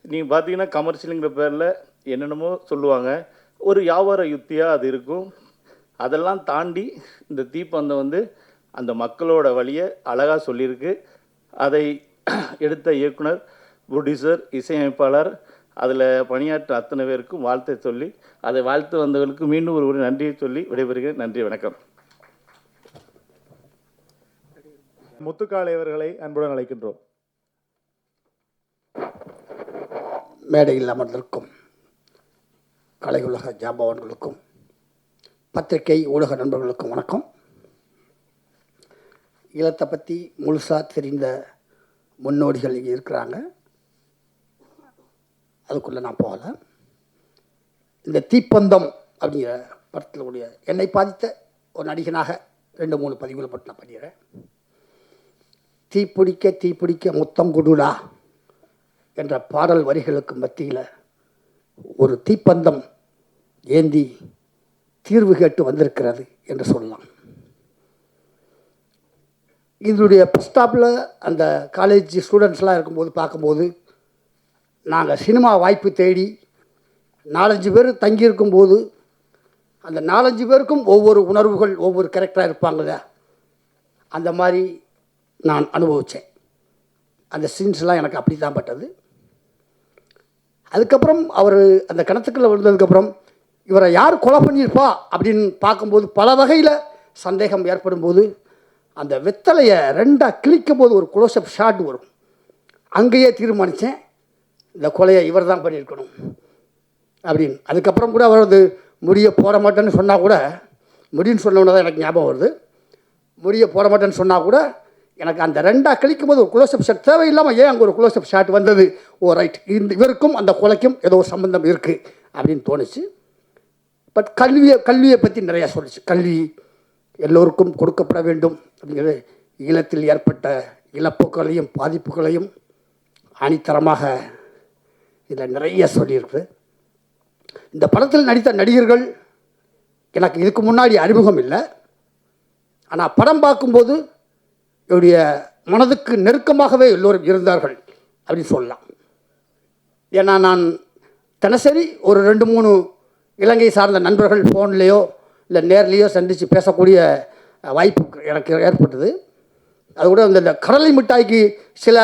நீங்கள் பார்த்தீங்கன்னா கமர்ஷியலுங்கிற பேரில் என்னென்னமோ சொல்லுவாங்க. ஒரு வியாபார யுக்தியாக அது இருக்கும். அதெல்லாம் தாண்டி இந்த தீப்பந்தம் அந்த மக்களோட வழியை அழகாக சொல்லியிருக்கு. அதை எடுத்த இயக்குனர், ப்ரொடியூசர், இசையமைப்பாளர், அதில் பணியாற்ற அத்தனை பேருக்கும் வாழ்த்தை சொல்லி அதை வாழ்த்து வந்தவர்களுக்கு மீண்டும் ஒரு நன்றியை சொல்லி விடைபெறுகிறேன். நன்றி, வணக்கம்.
முத்துக்காளை அவர்களை அன்புடன் அழைக்கின்றோம்.
மேடையில் அமர்ந்திருக்கும் கலையுலக ஜாம்பவான்களுக்கும் பத்திரிகை ஊடக நண்பர்களுக்கும் வணக்கம். ஈழத்தை பற்றி முழுசாக தெரிந்த முன்னோடிகள் இங்கே இருக்கிறாங்க. அதுக்குள்ளே நான் போகல. இந்த தீப்பந்தம் அப்படிங்கிற படத்தில் கூடிய என்னை பாதித்த ஒரு நடிகனாக 2-3 பதிவுகளை பற்றி நான் பண்ணிடுறேன். தீப்பிடிக்க தீப்பிடிக்க முத்தம் கொடுடா என்ற பாடல் வரிகளுக்கு மத்தியில் ஒரு தீப்பந்தம் ஏந்தி தீர்வு கேட்டு வந்திருக்கிறது என்று சொல்லலாம். இதனுடைய ஃபஸ்ட் ஸ்டாப்பில் அந்த காலேஜ் ஸ்டூடெண்ட்ஸ்லாம் இருக்கும்போது பார்க்கும்போது நாங்கள் சினிமா வாய்ப்பு தேடி 4-5 பேர் தங்கியிருக்கும்போது அந்த 4-5 பேருக்கும் ஒவ்வொரு உணர்வுகள், ஒவ்வொரு கேரக்டராக இருப்பாங்கள, அந்த மாதிரி நான் அனுபவித்தேன். அந்த சீன்ஸ்லாம் எனக்கு அப்படி தான் பட்டது. அதுக்கப்புறம் அவர் அந்த கிணத்துக்குள்ளே விழுந்ததுக்கப்புறம் இவரை யார் கொலை பண்ணியிருப்பா அப்படின்னு பார்க்கும்போது பல வகையில் சந்தேகம் ஏற்படும் போது அந்த வெத்தலையை 2ஆக கிழிக்கும் போது ஒரு க்ளோஸ்அப் ஷாட் வரும். அங்கேயே தீர்மானித்தேன், இந்த கொலையை இவர் தான் பண்ணியிருக்கணும் அப்படின்னு. அதுக்கப்புறம் கூட அவர் முடியை போட மாட்டேன்னு சொன்னால் கூட, முடின்னு சொன்னோன்னு தான் எனக்கு ஞாபகம் வருது, முடியை போட மாட்டேன்னு சொன்னால் கூட எனக்கு அந்த 2ஆக கிழிக்கும் போது ஒரு க்ளோஸ்அப் ஷாட் தேவையில்லாமல் ஏன் அங்கே ஒரு க்ளோஸ்அப் ஷாட் வந்தது, ஓ ரைட், இவருக்கும் அந்த கொலைக்கும் ஏதோ ஒரு சம்பந்தம் இருக்குது அப்படின்னு தோணுச்சு. பட் கல்வியை பற்றி நிறையா சொல்லிச்சு. கல்வி எல்லோருக்கும் கொடுக்கப்பட வேண்டும் அப்படிங்கிறது ஈழத்தில் ஏற்பட்ட இழப்புகளையும் பாதிப்புகளையும் ஆணித்தரமாக இதில் நிறைய சொல்லியிருக்கு. இந்த படத்தில் நடித்த நடிகர்கள் எனக்கு இதுக்கு முன்னாடி அறிமுகம் இல்லை. ஆனால் படம் பார்க்கும்போது என்னுடைய மனதுக்கு நெருக்கமாகவே எல்லோரும் இருந்தார்கள் அப்படின்னு சொல்லலாம். ஏன்னா நான் தினசரி ஒரு 2-3 இலங்கை சார்ந்த நண்பர்கள் ஃபோன்லேயோ இல்லை நேர்லேயோ சந்தித்து பேசக்கூடிய வாய்ப்பு எனக்கு ஏற்பட்டது. அது கூட இந்த கடலை மிட்டாய்க்கு சில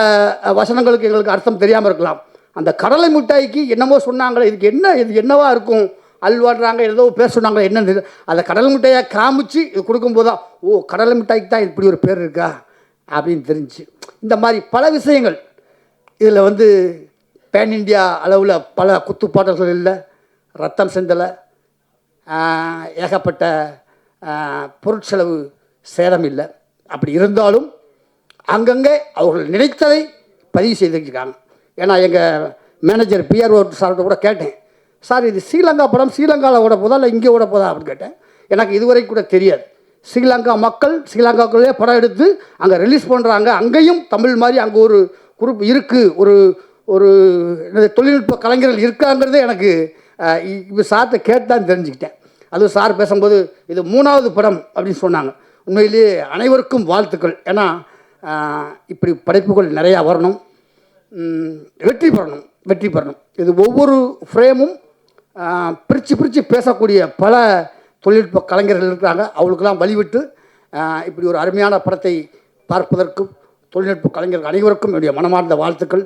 வசனங்களுக்கு எங்களுக்கு அர்த்தம் தெரியாமல் இருக்கலாம். அந்த கடலை மிட்டாய்க்கு என்னமோ சொன்னாங்களே, இது என்னவா இருக்கும், அல்வாடுறாங்க, ஏதோ பேர் சொன்னாங்களே, என்னன்னு அந்த கடலை மிட்டாயை காமிச்சு இது கொடுக்கும்போது தான், ஓ கடலை மிட்டாய்க்கு தான் இப்படி ஒரு பேர் இருக்கா அப்படின்னு தெரிஞ்சு. இந்த மாதிரி பல விஷயங்கள் இதில் வந்து பேன் இண்டியா அளவில் பல குத்துப்பாடல்கள் இல்லை, ரத்தம் சிந்தலை, ஏகப்பட்ட பொருட்செலவு சேதம் இல்லை. அப்படி இருந்தாலும் அங்கங்கே அவர்கள் நினைத்ததை பதிவு செய்திருக்காங்க. ஏன்னா எங்கள் மேனேஜர் பிஆர்ஓ சார்கிட்ட கூட கேட்டேன், சார் இது ஸ்ரீலங்கா படம் ஸ்ரீலங்காவில் ஓட போதா இல்லை இங்கே ஓட போதா அப்படின்னு கேட்டேன். எனக்கு இதுவரை கூட தெரியாது. ஸ்ரீலங்கா மக்கள் ஸ்ரீலங்காக்குள்ளே படம் எடுத்து அங்கே ரிலீஸ் பண்ணுறாங்க. அங்கேயும் தமிழ் மாதிரி அங்கே ஒரு குரூப் இருக்குது, ஒரு ஒரு தொழில்நுட்ப கலைஞர்கள் இருக்காங்கிறதே எனக்கு இப்போ சார்கிட்ட கேட்டு தான் தெரிஞ்சுக்கிட்டேன். அதுவும் சார் பேசும்போது இது 3வது படம் அப்படின்னு சொன்னாங்க. உண்மையிலேயே அனைவருக்கும் வாழ்த்துக்கள். ஏன்னா இப்படி படைப்புகள் நிறையா வரணும், வெற்றி பெறணும். இது ஒவ்வொரு ஃப்ரேமும் பிரித்து பேசக்கூடிய பல தொழில்நுட்ப கலைஞர்கள் இருக்கிறாங்க. அவங்களுக்கெல்லாம் வழிவிட்டு இப்படி ஒரு அருமையான படத்தை பார்ப்பதற்கும் தொழில்நுட்ப கலைஞர்கள் அனைவருக்கும் என்னுடைய மனமார்ந்த வாழ்த்துக்கள்.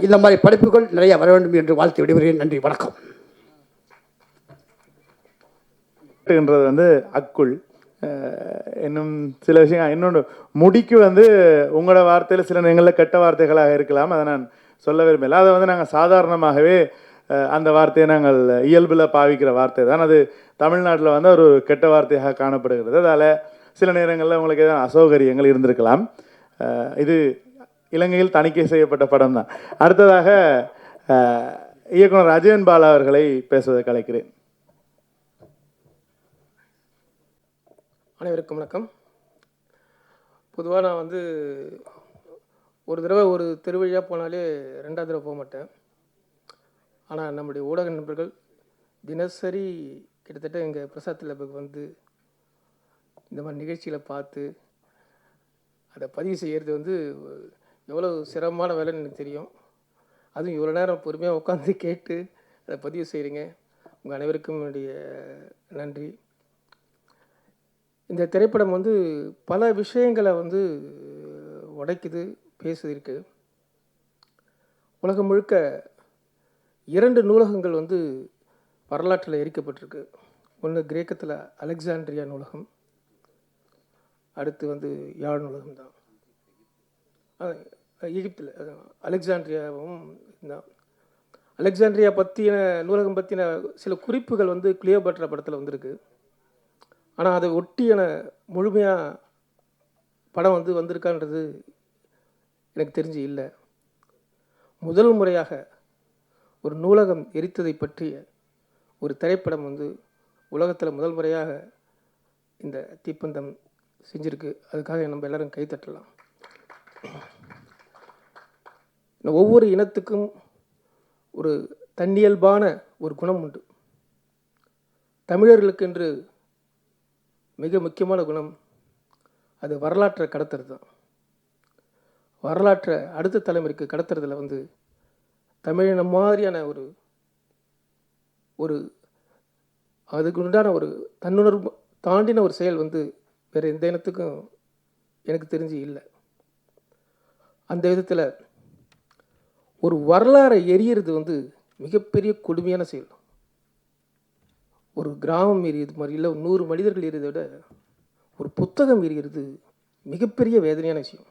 இந்த மாதிரி படைப்புகள் நிறைய வர வேண்டும் என்று வாழ்த்து விடுகிறேன். நன்றி, வணக்கம்.
வந்து அக்குள் இன்னும் சில விஷயங்கள் இன்னொன்று முடிக்கு வந்து உங்களோட வார்த்தையில் சில நேரங்களில் கெட்ட வார்த்தைகளாக இருக்கலாம், அதை நான் சொல்ல விரும்பல. அதை வந்து நாங்கள் சாதாரணமாகவே அந்த வார்த்தையை நாங்கள் இயல்பில் பாவிக்கிற வார்த்தை தான். அது தமிழ்நாட்டில் வந்து ஒரு கெட்ட வார்த்தையாக காணப்படுகிறது. அதால் சில நேரங்களில் உங்களுக்கு எதாவது அசௌகரியங்கள் இருந்திருக்கலாம். இது இலங்கையில் தணிக்கை செய்யப்பட்ட படம் தான். அடுத்ததாக இயக்குனர் அஜயன் பாலா அவர்களை பேசுவதை கலைக்கிறேன்.
அனைவருக்கும் வணக்கம். பொதுவாக நான் வந்து ஒரு தடவை ஒரு தெருவழியாக போனாலே 2வது தடவை போக மாட்டேன். ஆனால் நம்முடைய ஊடக நண்பர்கள் தினசரி கிட்டத்தட்ட எங்கள் பிரசாத் லேபுக்கு வந்து இந்த மாதிரி நிகழ்ச்சிகளை பார்த்து அதை பதிவு செய்கிறது வந்து எவ்வளோ சிரமமான வேலைன்னு எனக்கு தெரியும். அதுவும் இவ்வளோ நேரம் பொறுமையாக உட்காந்து கேட்டு அதை பதிவு செய்கிறீங்க. உங்கள் அனைவருக்கும் என்னுடைய நன்றி. இந்த திரைப்படம் வந்து பல விஷயங்களை வந்து உடைக்குது, பேசுதிருக்கு. உலகம் முழுக்க 2 நூலகங்கள் வந்து வரலாற்றில் எரிக்கப்பட்டிருக்கு. ஒன்று கிரேக்கத்தில் அலெக்சாண்ட்ரியா நூலகம், அடுத்து வந்து யாழ் நூலகம் தான். ஈஜிப்தில் அலெக்சாண்ட்ரியாவும் தான். அலெக்சாண்ட்ரியா பற்றின நூலகம் பற்றின சில குறிப்புகள் வந்து கிளியோபாட்ரா படத்தில் வந்திருக்கு. ஆனால் அதை ஒட்டியான முழுமையாக படம் வந்து வந்திருக்கான்றது எனக்கு தெரிஞ்சு இல்லை. முதல் முறையாக ஒரு நூலகம் எரித்ததை பற்றிய ஒரு திரைப்படம் வந்து உலகத்தில் முதல் முறையாக இந்த தீப்பந்தம் செஞ்சுருக்கு. அதுக்காக நம்ம எல்லோரும் கைத்தட்டலாம். ஒவ்வொரு இனத்துக்கும் ஒரு தன்னியல்பான ஒரு குணம் உண்டு. தமிழர்களுக்கு என்று மிக முக்கியமான குணம் அது வரலாற்றை கடத்துறது தான். வரலாற்றை அடுத்த தலைமுறைக்கு கடத்துறதுல வந்து தமிழின மாதிரியான ஒரு அதுக்கு உண்டான ஒரு தன்னுணர்வு தாண்டின ஒரு செயல் வந்து வேறு எந்த இனத்துக்கும் எனக்கு தெரிஞ்சு இல்லை. அந்த விதத்தில் ஒரு வரலாறை எரியிறது வந்து மிகப்பெரிய கொடுமையான செயல். ஒரு கிராமம் எரியுது மாதிரி இல்லை 100 மனிதர்கள் எரியதை விட ஒரு புத்தகம் எரிகிறது மிகப்பெரிய வேதனையான விஷயம்.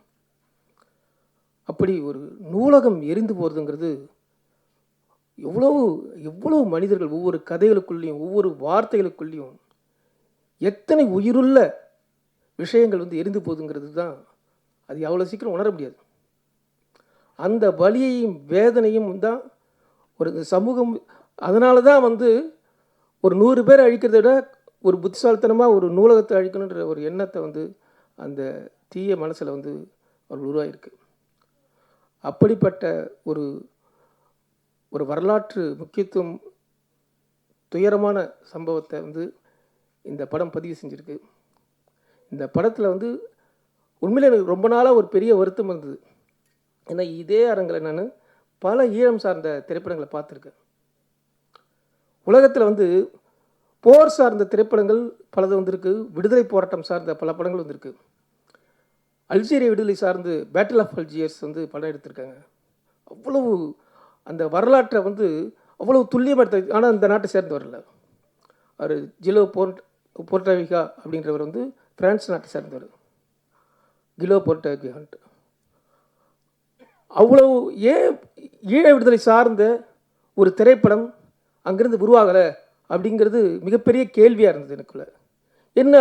அப்படி ஒரு நூலகம் எரிந்து போகிறதுங்கிறது எவ்வளவு மனிதர்கள் ஒவ்வொரு கதைகளுக்குள்ளேயும் ஒவ்வொரு வார்த்தைகளுக்குள்ளேயும் எத்தனை உயிருள்ள விஷயங்கள் வந்து எரிந்து போகுதுங்கிறது தான் அது அவ்வளோ சீக்கிரம் உணர முடியாது. அந்த வலியையும் வேதனையும் தான் ஒரு சமூகம். அதனால தான் வந்து ஒரு 100 பேர் அழிக்கிறத விட ஒரு புத்திசாலித்தனமாக ஒரு நூலகத்தை அழிக்கணுன்ற ஒரு எண்ணத்தை வந்து அந்த தீய மனசில் வந்து அவர் உருவாயிருக்கு. அப்படிப்பட்ட ஒரு வரலாற்று முக்கியத்துவம் துயரமான சம்பவத்தை வந்து இந்த படம் பதிவு செஞ்சுருக்கு. இந்த படத்தில் வந்து உண்மையிலே எனக்கு ரொம்ப நாளாக ஒரு பெரிய வருத்தம் இருந்தது. ஏன்னா இதே அரங்கில் நான் பல ஈழம் சார்ந்த திரைப்படங்களை பார்த்துருக்கேன். உலகத்தில் வந்து போர் சார்ந்த திரைப்படங்கள் பலது வந்திருக்கு, விடுதலை போராட்டம் சார்ந்த பல படங்கள் வந்திருக்கு. அல்ஜீரியா விடுதலை சார்ந்து பேட்டில் ஆஃப் அல்ஜியர்ஸ் வந்து படம் எடுத்திருக்காங்க. அவ்வளவு அந்த வரலாற்றை வந்து அவ்வளவு துல்லியமாக எடுத்து, ஆனால் இந்த நாட்டை சேர்ந்தவர் இல்லை. அவர் ஜிலோ போர்ட்டவிகா அப்படின்றவர் வந்து பிரான்ஸ் நாட்டை சேர்ந்தவர். கிலோ போர்ட்டவிகான்ட்டு அவ்வளவு ஏன் ஈழ விடுதலை சார்ந்த ஒரு திரைப்படம் அங்கேருந்து உருவாகலை அப்படிங்கிறது மிகப்பெரிய கேள்வியாக இருந்தது எனக்குள்ள. என்ன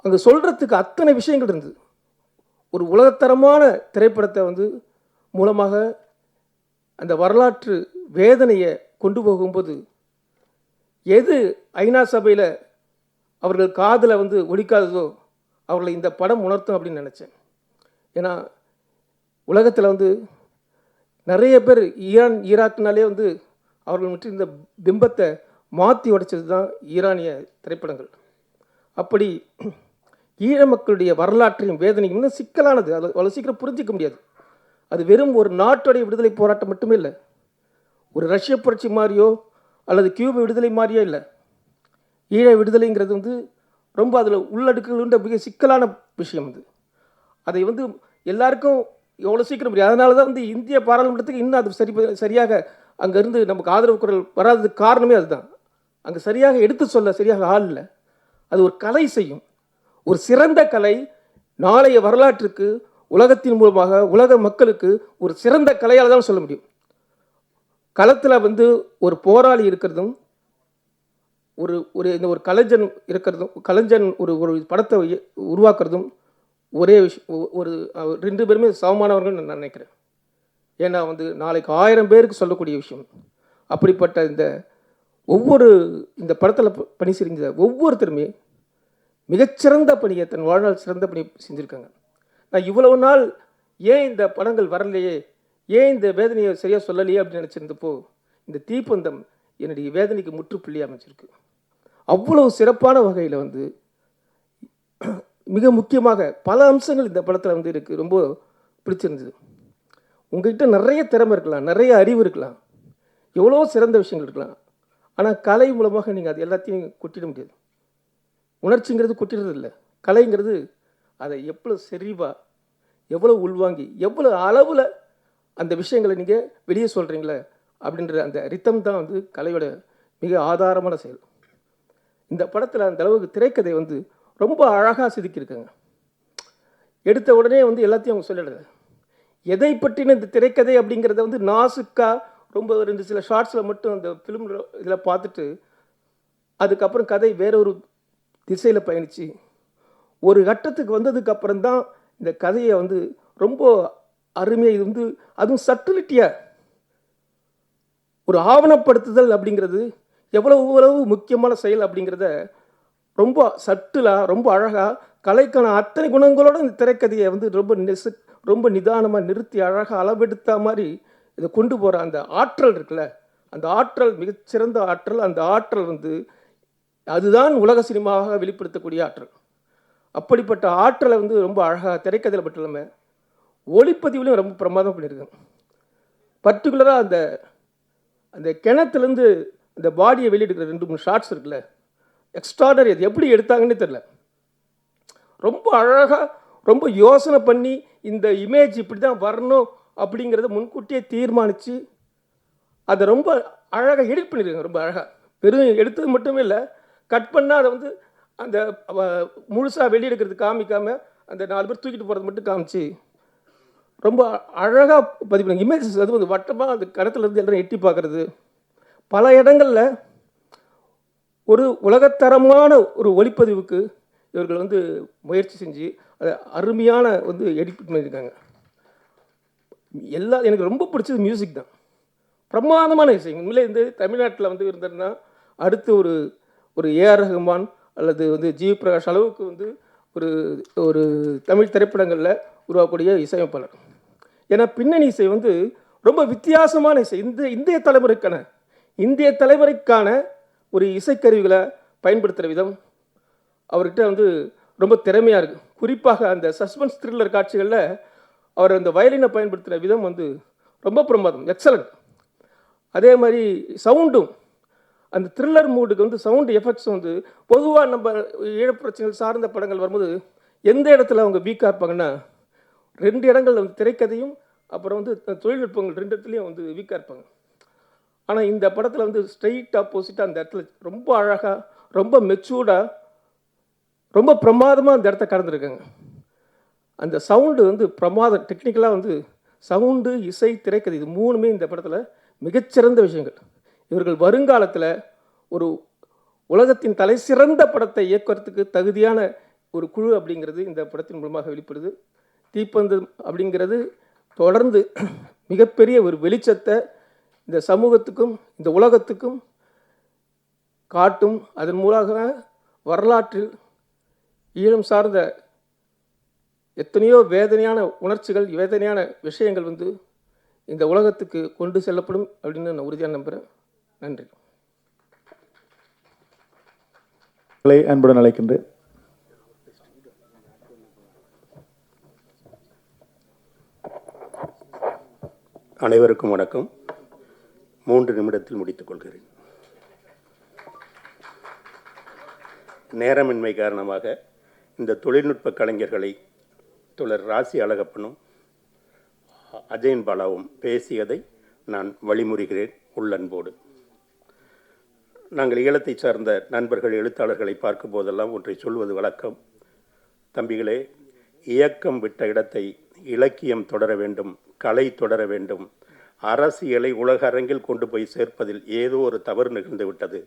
அங்கே சொல்கிறதுக்கு அத்தனை விஷயங்கள் இருந்தது. ஒரு உலகத்தரமான திரைப்படத்தை வந்து மூலமாக அந்த வரலாற்று வேதனையை கொண்டு போகும்போது எது ஐநா சபையில் அவர்கள் காதில் வந்து ஒலிக்காததோ அவர்களை இந்த படம் உணர்த்தும் அப்படின்னு நினச்சேன். ஏன்னா உலகத்தில் வந்து நிறைய பேர் ஈராக்னாலே வந்து அவர்கள் மட்டும் இந்த பிம்பத்தை மாற்றி உடைச்சது தான் ஈரானிய திரைப்படங்கள். அப்படி ஈழ மக்களுடைய வரலாற்றையும் வேதனையும் இன்னும் சிக்கலானது. அது அவ்வளோ சீக்கிரம் புரிஞ்சிக்க முடியாது. அது வெறும் ஒரு நாட்டுடைய விடுதலை போராட்டம் மட்டுமே இல்லை, ஒரு ரஷ்ய புரட்சி மாதிரியோ அல்லது கியூபா விடுதலை மாதிரியோ இல்லை. ஈழ விடுதலைங்கிறது வந்து ரொம்ப அதில் உள்ளடுக்குகின்ற மிக சிக்கலான விஷயம். அது அதை வந்து எல்லாருக்கும் எவ்வளோ சீக்கிரம் முடியாது. அதனால தான் வந்து இந்திய பாராளுமன்றத்துக்கு இன்னும் அது சரியாக அங்கேருந்து நமக்கு ஆதரவு குரல் வராததுக்கு காரணமே அதுதான். அங்கே சரியாக எடுத்து சொல்ல சரியாக ஆள் இல்லை. அது ஒரு கலை செய்யும், ஒரு சிறந்த கலை நாளைய வரலாற்றுக்கு உலகத்தின் மூலமாக உலக மக்களுக்கு ஒரு சிறந்த கலையால் தான் சொல்ல முடியும். களத்தில் வந்து ஒரு போராளி இருக்கிறதும் ஒரு கலைஞன் இருக்கிறதும், கலைஞன் ஒரு படத்தை உருவாக்குறதும் ஒரே விஷயம். ஒரு 2 பேருமே சமமானவர்கள் நான் நினைக்கிறேன். ஏன்னா வந்து நாளைக்கு 1000 பேருக்கு சொல்லக்கூடிய விஷயம். அப்படிப்பட்ட இந்த படத்தில் பணி செஞ்ச ஒவ்வொருத்தருமே மிகச்சிறந்த பணியை தன் வாழ்நாள் சிறந்த பணி செஞ்சுருக்காங்க. நான் இவ்வளவு நாள் ஏன் இந்த படங்கள் வரலையே, ஏன் இந்த வேதனையை சரியாக சொல்லலையே அப்படின்னு நினச்சிருந்தப்போ இந்த தீப்பந்தம் என்னுடைய வேதனைக்கு முற்றுப்புள்ளி அமைச்சிருக்கு. அவ்வளவு சிறப்பான வகையில் வந்து மிக முக்கியமாக பல அம்சங்கள் இந்த படத்தில் வந்து எனக்கு ரொம்ப பிடிச்சிருந்தது. உங்கள்கிட்ட நிறைய திறமை இருக்கலாம், நிறைய அறிவு இருக்கலாம், எவ்வளோ சிறந்த விஷயங்கள் இருக்கலாம். ஆனால் கலை மூலமாக நீங்கள் அது எல்லாத்தையும் கொட்டிட முடியாது. உணர்ச்சிங்கிறது கொட்டிடுறது இல்லை. கலைங்கிறது அதை எவ்வளோ செறிவாக, எவ்வளோ உள்வாங்கி, எவ்வளோ அளவில் அந்த விஷயங்களை நீங்கள் வெளியே சொல்கிறீங்களே அப்படின்ற அந்த ரித்தம் தான் வந்து கலையோட மிக ஆதாரமான செயல். இந்த படத்தில் அந்த அளவுக்கு திரைக்கதை வந்து ரொம்ப அழகாக செதுக்கியிருக்காங்க. எடுத்த உடனே வந்து எல்லாத்தையும் அவங்க சொல்லிடுறது. எதை பற்றின இந்த திரைக்கதை அப்படிங்கிறத வந்து நாசுக்காக ரொம்ப 2 சில ஷார்ட்ஸில் மட்டும் அந்த ஃபிலிம் இதில் பார்த்துட்டு அதுக்கப்புறம் கதை வேற ஒரு திசையில் பயணித்து ஒரு கட்டத்துக்கு வந்ததுக்கப்புறம் தான் இந்த கதையை வந்து ரொம்ப அருமையாக இது வந்து அதுவும் சட்டிலிட்டியாக ஒரு ஆவணப்படுத்துதல் அப்படிங்கிறது எவ்வளவு முக்கியமான செயல் அப்படிங்கிறத ரொம்ப சட்டிலாக ரொம்ப அழகாக கலைக்கான அத்தனை குணங்களோட இந்த திரைக்கதையை வந்து ரொம்ப நிதானமாக நிறுத்தி அழகாக அளவெடுத்த மாதிரி இதை கொண்டு போகிற அந்த ஆற்றல் இருக்குல்ல, அந்த ஆற்றல் மிகச்சிறந்த ஆற்றல். அந்த ஆற்றல் வந்து அதுதான் உலக சினிமாவாக வெளிப்படுத்தக்கூடிய ஆற்றல். அப்படிப்பட்ட ஆற்றலை வந்து ரொம்ப அழகாக திரைக்கதையில் மட்டும் இல்லாமல் ஒளிப்பதிவுலையும் ரொம்ப பிரமாதம் பண்ணியிருக்காங்க. பர்டிகுலராக அந்த கிணத்துலேருந்து அந்த பாடியை வெளியெடுக்கிற 2-3 ஷார்ட்ஸ் இருக்குல்ல, எக்ஸ்ட்ராடனரி. அது எப்படி எடுத்தாங்கன்னு தெரியல. ரொம்ப அழகாக ரொம்ப யோசனை பண்ணி இந்த இமேஜ் இப்படி தான் வரணும் அப்படிங்கிறத முன்கூட்டியே தீர்மானித்து அதை ரொம்ப அழகாக எடிட் பண்ணியிருக்காங்க. ரொம்ப அழகாக வெறும் எடுத்தது மட்டுமே இல்லை, கட் பண்ணால் அதை வந்து அந்த முழுசாக வெளியெடுக்கிறது காமிக்காமல் அந்த 4 பேர் தூக்கிட்டு போகிறது மட்டும் காமிச்சு ரொம்ப அழகாக பதிவு பண்ணி இமேஜஸ். அது வந்து வட்டமாக அந்த கடத்துலேருந்து எல்லோரும் எட்டி பார்க்குறது. பல இடங்களில் ஒரு உலகத்தரமான ஒரு ஒளிப்பதிவுக்கு இவர்கள் வந்து முயற்சி செஞ்சு அதை அருமையான வந்து எடிட் பண்ணியிருக்காங்க. எனக்கு ரொம்ப பிடிச்சது மியூசிக் தான். பிரமாதமான இசை. உண்மையிலே இந்த தமிழ்நாட்டில் வந்து இருந்ததுன்னா அடுத்து ஒரு ஏஆர் ரஹ்மான் அல்லது வந்து ஜி பிரகாஷ் அளவுக்கு வந்து ஒரு தமிழ் திரைப்படங்களில் உருவாக்கக்கூடிய இசையமைப்பாளர். ஏன்னா பின்னணி இசை வந்து ரொம்ப வித்தியாசமான இசை. இந்திய தலைமுறைக்கான ஒரு இசைக்கருவிகளை பயன்படுத்துகிற விதம், அவர்கிட்ட வந்து ரொம்ப திறமையாக இருக்குது. குறிப்பாக அந்த சஸ்பென்ஸ் த்ரில்லர் காட்சிகளில் அவர் அந்த வயலினை பயன்படுத்துகிற விதம் வந்து ரொம்ப பிரமாதம், எக்ஸலண்ட். அதே மாதிரி சவுண்டும் அந்த த்ரில்லர் மூடுக்கு வந்து சவுண்டு எஃபெக்ட்ஸ் வந்து பொதுவாக நம்ம ஈழப்பிரச்சனைகள் சார்ந்த படங்கள் வரும்போது எந்த இடத்துல அவங்க வீக்காக இருப்பாங்கன்னா 2 இடங்கள் வந்து திரைக்கதையும் அப்புறம் வந்து தொழில்நுட்பங்கள் 2 இடத்துலையும் வந்து வீக்காக இருப்பாங்க. ஆனால் இந்த படத்தில் வந்து ஸ்ட்ரெயிட் ஆப்போசிட்டாக அந்த இடத்துல ரொம்ப அழகாக, ரொம்ப மெச்சூர்டாக, ரொம்ப பிரமாதமாக அந்த இடத்த கடந்துருக்காங்க. அந்த சவுண்டு வந்து பிரமாதம். டெக்னிக்கலாக வந்து சவுண்டு, இசை, திரைக்கதை இது 3மே இந்த படத்தில் மிகச்சிறந்த விஷயங்கள். இவர்கள் வருங்காலத்தில் ஒரு உலகத்தின் தலை சிறந்த படத்தை இயக்குறதுக்கு தகுதியான ஒரு குழு அப்படிங்கிறது இந்த படத்தின் மூலமாக வெளிப்படுது. தீப்பந்தம் அப்படிங்கிறது தொடர்ந்து மிகப்பெரிய ஒரு வெளிச்சத்தை இந்த சமூகத்துக்கும் இந்த உலகத்துக்கும் காட்டும். அதன் மூலமாக வரலாற்றில் ஈழம் சார்ந்த எத்தனையோ வேதனையான உணர்ச்சிகள், வேதனையான விஷயங்கள் வந்து இந்த உலகத்துக்கு கொண்டு செல்லப்படும் அப்படின்னு நான் உறுதியாக நம்புகிறேன். நன்றி.
அன்புடன் அழைக்கின்றேன்.
அனைவருக்கும் வணக்கம். 3 நிமிடத்தில் முடித்துக் கொள்கிறேன். நேரமின்மை காரணமாக இந்த தொழில்நுட்ப கலைஞர்களை தோழர் ராசி அழகப்பனும் அஜயன் பாலாவும் பேசியதை நான் வழிமுறுகிறேன் உள்ளன்போடு. நாங்கள் ஈழத்தை சார்ந்த நண்பர்கள், எழுத்தாளர்களை பார்க்கும் போதெல்லாம் ஒன்றை சொல்வது வழக்கம். தம்பிகளே, இயக்கம் விட்ட இடத்தை இலக்கியம் தொடர வேண்டும், கலை தொடர வேண்டும். அரசியலை உலக அரங்கில் கொண்டு போய் சேர்ப்பதில் ஏதோ ஒரு தவறு நிகழ்ந்து விட்டது.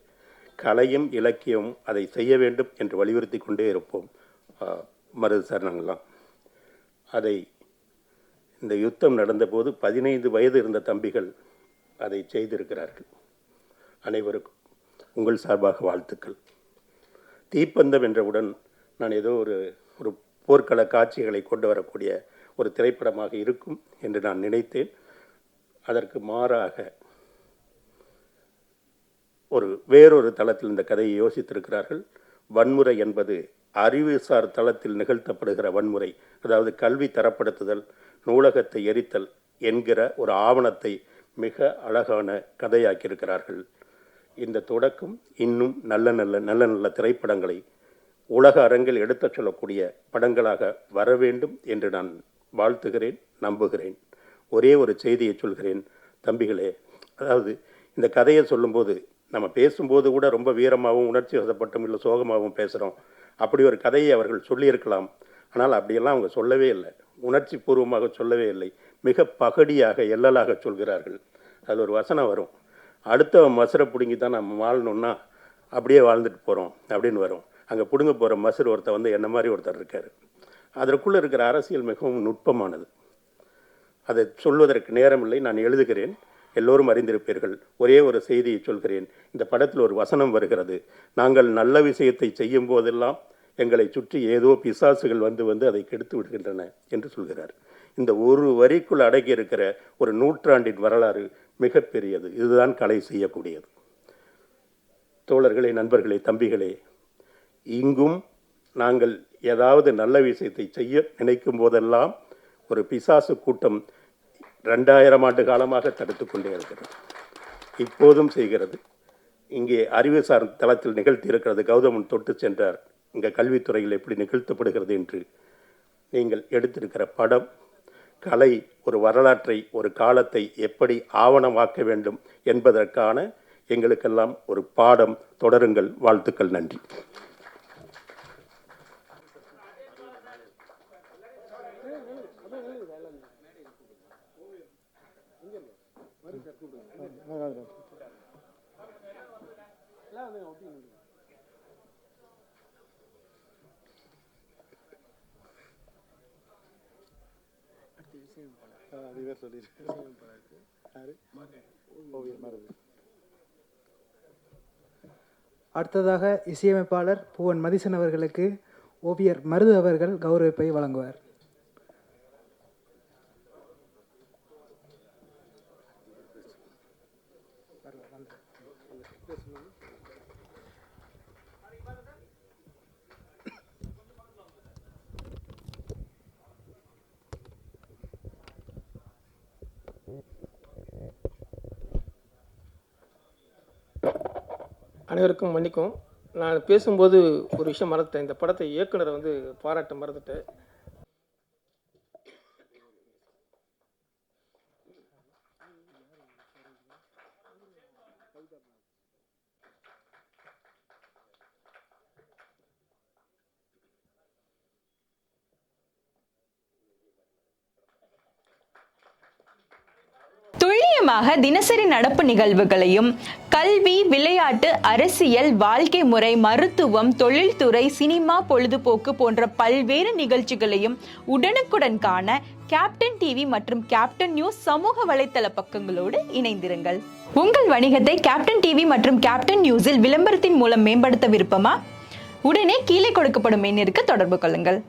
கலையும் இலக்கியமும் அதை செய்ய வேண்டும் என்று வலியுறுத்தி கொண்டே இருப்போம். மருது சார் நாங்கள்லாம் அதை இந்த யுத்தம் நடந்தபோது 15 வயது இருந்த தம்பிகள் அதை செய்திருக்கிறார்கள். அனைவருக்கும் உங்கள் சார்பாக வாழ்த்துக்கள். தீப்பந்தம் என்றவுடன் நான் ஏதோ ஒரு போர்க்கள காட்சிகளை கொண்டு வரக்கூடிய ஒரு திரைப்படமாக இருக்கும் என்று நான் நினைத்தேன். அதற்கு மாறாக வேறொரு தளத்தில் இந்த கதையை யோசித்திருக்கிறார்கள். வன்முறை என்பது அறிவுசார் தளத்தில் நிகழ்த்தப்படுகிற வன்முறை, அதாவது கல்வி தரப்படுத்துதல், நூலகத்தை எரித்தல் என்கிற ஒரு ஆவணத்தை மிக அழகான கதையாக்கியிருக்கிறார்கள். இந்த தொடக்கம் இன்னும் நல்ல நல்ல நல்ல நல்ல திரைப்படங்களை உலக அரங்கில் எடுத்துச் சொல்லக்கூடிய படங்களாக வர வேண்டும் என்று நான் வாழ்த்துகிறேன், நம்புகிறேன். ஒரே ஒரு செய்தியை சொல்கிறேன் தம்பிகளே. அதாவது இந்த கதையை சொல்லும்போது நம்ம பேசும்போது கூட ரொம்ப வீரமாகவும் உணர்ச்சி வசப்பட்டும் இல்லை சோகமாகவும் பேசுகிறோம். அப்படி ஒரு கதையை அவர்கள் சொல்லியிருக்கலாம். ஆனால் அப்படியெல்லாம் அவங்க சொல்லவே இல்லை, உணர்ச்சி பூர்வமாக சொல்லவே இல்லை. மிக பகடியாக எல்லலாக சொல்கிறார்கள். அதில் ஒரு வசனம் வரும், அடுத்த மசுரை பிடுங்கி தான் நம்ம வாழணுன்னா அப்படியே வாழ்ந்துட்டு போகிறோம் அப்படின்னு வரும். அங்கே பிடுங்க போகிற மசுர் ஒருத்தர் வந்து என்ன மாதிரி ஒருத்தர் இருக்கார். அதற்குள்ளே இருக்கிற அரசியல் மிகவும் நுட்பமானது. அதை சொல்வதற்கு நேரமில்லை, நான் எழுதுகிறேன், எல்லோரும் அறிந்திருப்பீர்கள். ஒரே ஒரு செய்தியை சொல்கிறேன். இந்த படத்தில் ஒரு வசனம் வருகிறது, நாங்கள் நல்ல விஷயத்தை செய்யும் போதெல்லாம் எங்களை சுற்றி ஏதோ பிசாசுகள் வந்து அதை கெடுத்து விடுகின்றன என்று சொல்கிறார். இந்த ஒரு வரிக்குள் அடங்கி இருக்கிற ஒரு நூற்றாண்டின் வரலாறு மிகப்பெரியது. இதுதான் கலை செய்யக்கூடியது. தோழர்களே, நண்பர்களே, தம்பிகளே, இங்கும் நாங்கள் ஏதாவது நல்ல விஷயத்தை செய்ய நினைக்கும் போதெல்லாம் ஒரு பிசாசு கூட்டம் 2000 ஆண்டு காலமாக தடுத்து கொண்டே இருக்கிறது, இப்போதும் செய்கிறது. இங்கே அறிவுசார் தளத்தில் நிகழ்த்தி இருக்கிறது. கௌதமன் தொட்டு சென்றார், இங்கே கல்வித்துறையில் எப்படி நிகழ்த்தப்படுகிறது என்று. நீங்கள் எடுத்திருக்கிற படம், கலை ஒரு வரலாற்றை, ஒரு காலத்தை எப்படி ஆவணமாக்க வேண்டும் என்பதற்கான எங்களுக்கெல்லாம் ஒரு பாடம். தொடருங்கள். வாழ்த்துக்கள். நன்றி.
அடுத்ததாக இசையமைப்பாளர் பூவன் மதிசன் அவர்களுக்கு ஓவியர் மருது அவர்கள் கௌரவிப்பை வழங்குவார்.
அனைவருக்கும் மன்னிக்கும். நான் பேசும்போது ஒரு விஷயம் மறந்துட்டேன். இந்த படத்தை இயக்குனரை வந்து பாராட்ட மறந்துட்டேன்.
துல்லியமாக தினசரி நடப்பு நிகழ்வுகளையும் கல்வி, விளையாட்டு, அரசியல், வாழ்க்கை முறை, மருத்துவம், தொழில்துறை, சினிமா, பொழுதுபோக்கு போன்ற பல்வேறு நிகழ்ச்சிகளையும் உடனுக்குடன் காண கேப்டன் டிவி மற்றும் கேப்டன் நியூஸ் சமூக வலைத்தள பக்கங்களோடு இணைந்திருங்கள். உங்கள் வணிகத்தை கேப்டன் டிவி மற்றும் கேப்டன் நியூஸில் விளம்பரத்தின் மூலம் மேம்படுத்த விருப்பமா? உடனே கீழே கொடுக்கப்படும் எண்ணிற்கு தொடர்பு கொள்ளுங்கள்.